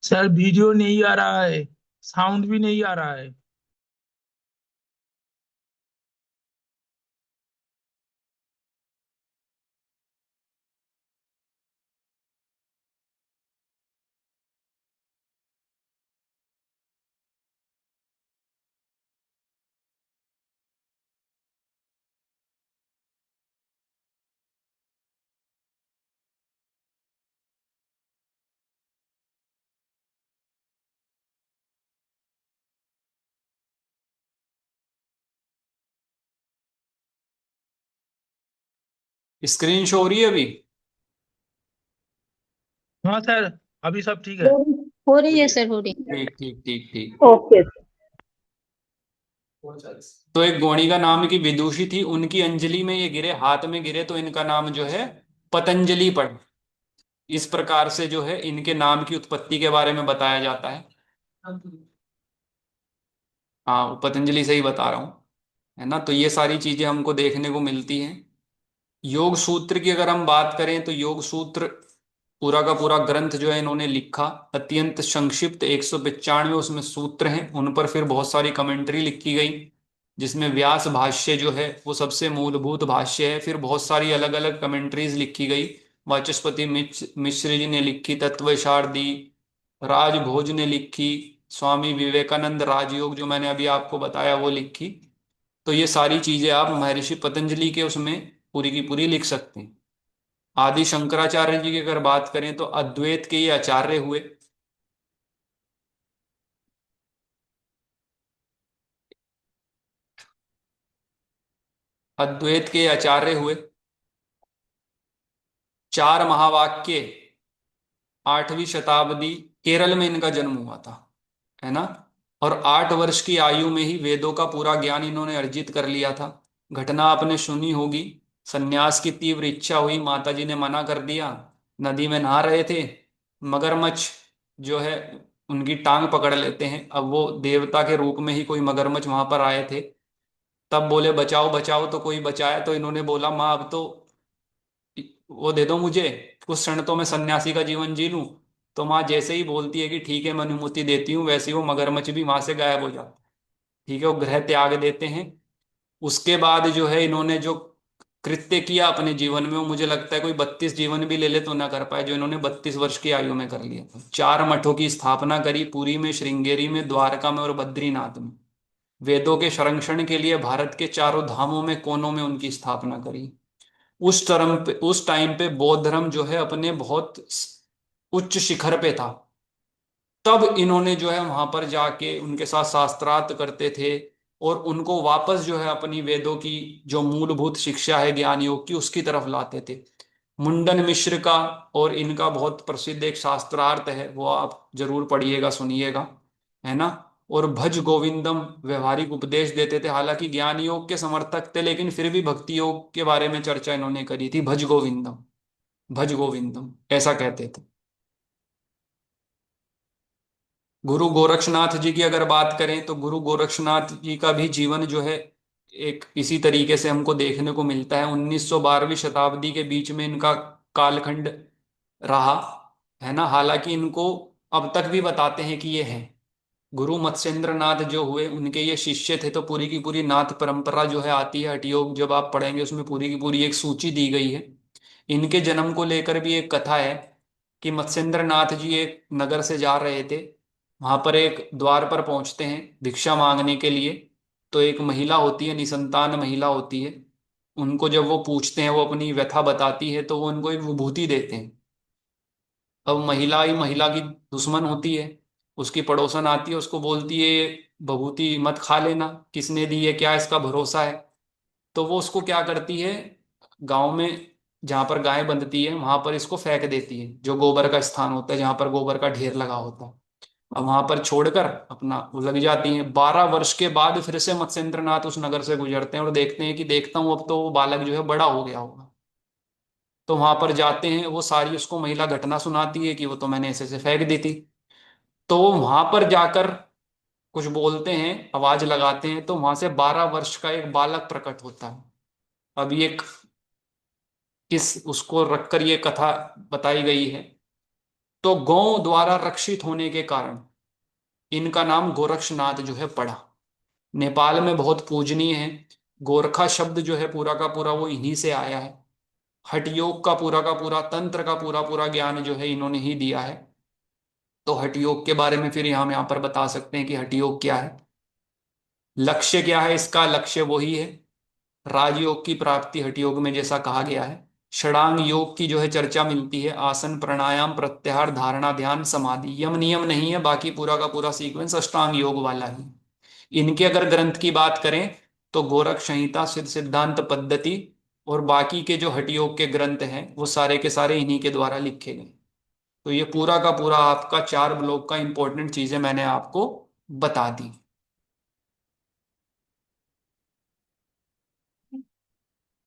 सर वीडियो नहीं आ रहा है, साउंड भी नहीं आ रहा है। स्क्रीन शो हो रही है अभी? हाँ सर, अभी सब ठीक है। हो रही है सर, हो रही है। ठीक ठीक ठीक ठीक। ओके। तो एक गौणी का नाम की विदुषी थी, उनकी अंजलि में ये गिरे, हाथ में गिरे, तो इनका नाम जो है पतंजलि पड़। इस प्रकार से जो है इनके नाम की उत्पत्ति के बारे में बताया जाता है। हाँ, वो पतंजलि से ही बता रहा हूँ, है ना। तो ये सारी चीजें हमको देखने को मिलती हैं। योग सूत्र की अगर हम बात करें तो योग सूत्र पूरा का पूरा ग्रंथ जो है इन्होंने लिखा, अत्यंत संक्षिप्त 195 उसमें सूत्र हैं, उन पर फिर बहुत सारी कमेंट्री लिखी गई, जिसमें व्यास भाष्य जो है वो सबसे मूलभूत भाष्य है। फिर बहुत सारी अलग अलग कमेंट्रीज लिखी गई, वाचस्पति मिश्र जी ने लिखी, तत्वशारदी, राजभोज ने लिखी, स्वामी विवेकानंद राजयोग जो मैंने अभी आपको बताया वो लिखी। तो ये सारी चीजें आप महर्षि पतंजलि के उसमें पूरी की पूरी लिख सकते हैं। आदि शंकराचार्य जी की अगर बात करें तो अद्वैत के ये आचार्य हुए। अद्वैत के आचार्य हुए। चार महावाक्य, 8वीं शताब्दी, केरल में इनका जन्म हुआ था, है ना। और 8 वर्ष की आयु में ही वेदों का पूरा ज्ञान इन्होंने अर्जित कर लिया था। घटना आपने सुनी होगी, सन्यास की तीव्र इच्छा हुई, माता जी ने मना कर दिया, नदी में नहा रहे थे, मगरमच्छ जो है उनकी टांग पकड़ लेते हैं। अब वो देवता के रूप में ही कोई मगरमच्छ वहां पर आए थे, तब बोले बचाओ बचाओ, तो कोई बचाया, तो इन्होंने बोला माँ अब तो वो दे दो मुझे, कुछ क्षण तो मैं सन्यासी का जीवन जी लूं। तो माँ जैसे ही बोलती है कि ठीक है मैं अनुमति देती हूँ, वैसे ही वो मगरमच्छ भी वहां से गायब हो जाता है। ठीक है, वो ग्रह त्याग देते हैं। उसके बाद जो है इन्होंने जो कृत्य किया अपने जीवन में, वो मुझे लगता है कोई 32 जीवन भी ले ले तो ना कर पाए, जो इन्होंने 32 वर्ष की आयु में कर लिया। 4 मठों की स्थापना करी, पुरी में, श्रृंगेरी में, द्वारका में और बद्रीनाथ में। वेदों के संरक्षण के लिए भारत के चारों धामों में, कोनों में उनकी स्थापना करी। उस टाइम पे बौद्ध धर्म जो है अपने बहुत उच्च शिखर पे था। तब इन्होंने जो है वहां पर जाके उनके साथ शास्त्रार्थ करते थे, और उनको वापस जो है अपनी वेदों की जो मूलभूत शिक्षा है ज्ञान योग की, उसकी तरफ लाते थे। मुंडन मिश्र का और इनका बहुत प्रसिद्ध एक शास्त्रार्थ है, वो आप जरूर पढ़िएगा सुनिएगा, है ना। और भज गोविंदम व्यवहारिक उपदेश देते थे, हालांकि ज्ञान योग के समर्थक थे, लेकिन फिर भी भक्ति योग के बारे में चर्चा इन्होंने करी थी। भज गोविंदम, भज गोविंदम ऐसा कहते थे। गुरु गोरक्षनाथ जी की अगर बात करें तो गुरु गोरक्षनाथ जी का भी जीवन जो है एक इसी तरीके से हमको देखने को मिलता है। 1900 12वीं शताब्दी के बीच में इनका कालखंड रहा, है ना। हालांकि इनको अब तक भी बताते हैं कि ये है गुरु मत्स्येंद्र नाथ जो हुए, उनके ये शिष्य थे। तो पूरी की पूरी नाथ परंपरा जो है आती है हठयोग, जब आप पढ़ेंगे उसमें पूरी की पूरी एक सूची दी गई है। इनके जन्म को लेकर भी एक कथा है कि मत्स्येंद्र नाथ जी एक नगर से जा रहे थे, वहां पर एक द्वार पर पहुंचते हैं भिक्षा मांगने के लिए। तो एक महिला होती है, निसंतान महिला होती है, उनको जब वो पूछते हैं, वो अपनी व्यथा बताती है, तो वो उनको एक विभूति देते हैं। अब महिला ही महिला की दुश्मन होती है, उसकी पड़ोसन आती है, उसको बोलती है विभूति मत खा लेना, किसने दी है, क्या इसका भरोसा है। तो वो उसको क्या करती है, गांव में जहां पर गाय बंधती है वहां पर इसको फेंक देती है, जो गोबर का स्थान होता है जहां पर गोबर का ढेर लगा होता है। अब वहां पर छोड़कर अपना वो लग जाती हैं। 12 वर्ष के बाद फिर से मत्स्येंद्र नाथ उस नगर से गुजरते हैं और देखते हैं कि देखता हूँ अब तो वो बालक जो है बड़ा हो गया होगा। तो वहां पर जाते हैं, वो सारी उसको महिला घटना सुनाती है कि वो तो मैंने ऐसे से फेंक दी थी। तो वो वहां पर जाकर कुछ बोलते हैं, आवाज लगाते हैं, तो वहां से 12 वर्ष का एक बालक प्रकट होता है। अब ये किस उसको रखकर ये कथा बताई गई है। तो गौ द्वारा रक्षित होने के कारण इनका नाम गोरक्षनाथ जो है पड़ा। नेपाल में बहुत पूजनीय है। गोरखा शब्द जो है पूरा का पूरा वो इन्हीं से आया है। हठ योग का पूरा तंत्र का पूरा पूरा ज्ञान जो है इन्होंने ही दिया है। तो हठ योग के बारे में फिर यहाँ पर बता सकते हैं कि हठ योग क्या है, लक्ष्य क्या है। इसका लक्ष्य वही है राजयोग की प्राप्ति, हठ योग में जैसा कहा गया है। षडांग योग की जो है चर्चा मिलती है, आसन प्राणायाम प्रत्याहार धारणा ध्यान समाधि, यम नियम नहीं है, बाकी पूरा का पूरा सीक्वेंस अष्टांग योग वाला ही। इनके अगर ग्रंथ की बात करें तो गोरख संहिता, सिद्ध सिद्धांत पद्धति और बाकी के जो हठ योग के ग्रंथ हैं वो सारे के सारे इन्हीं के द्वारा लिखे गए। तो ये पूरा का पूरा आपका 4 ब्लॉक का इंपॉर्टेंट चीजें मैंने आपको बता दी।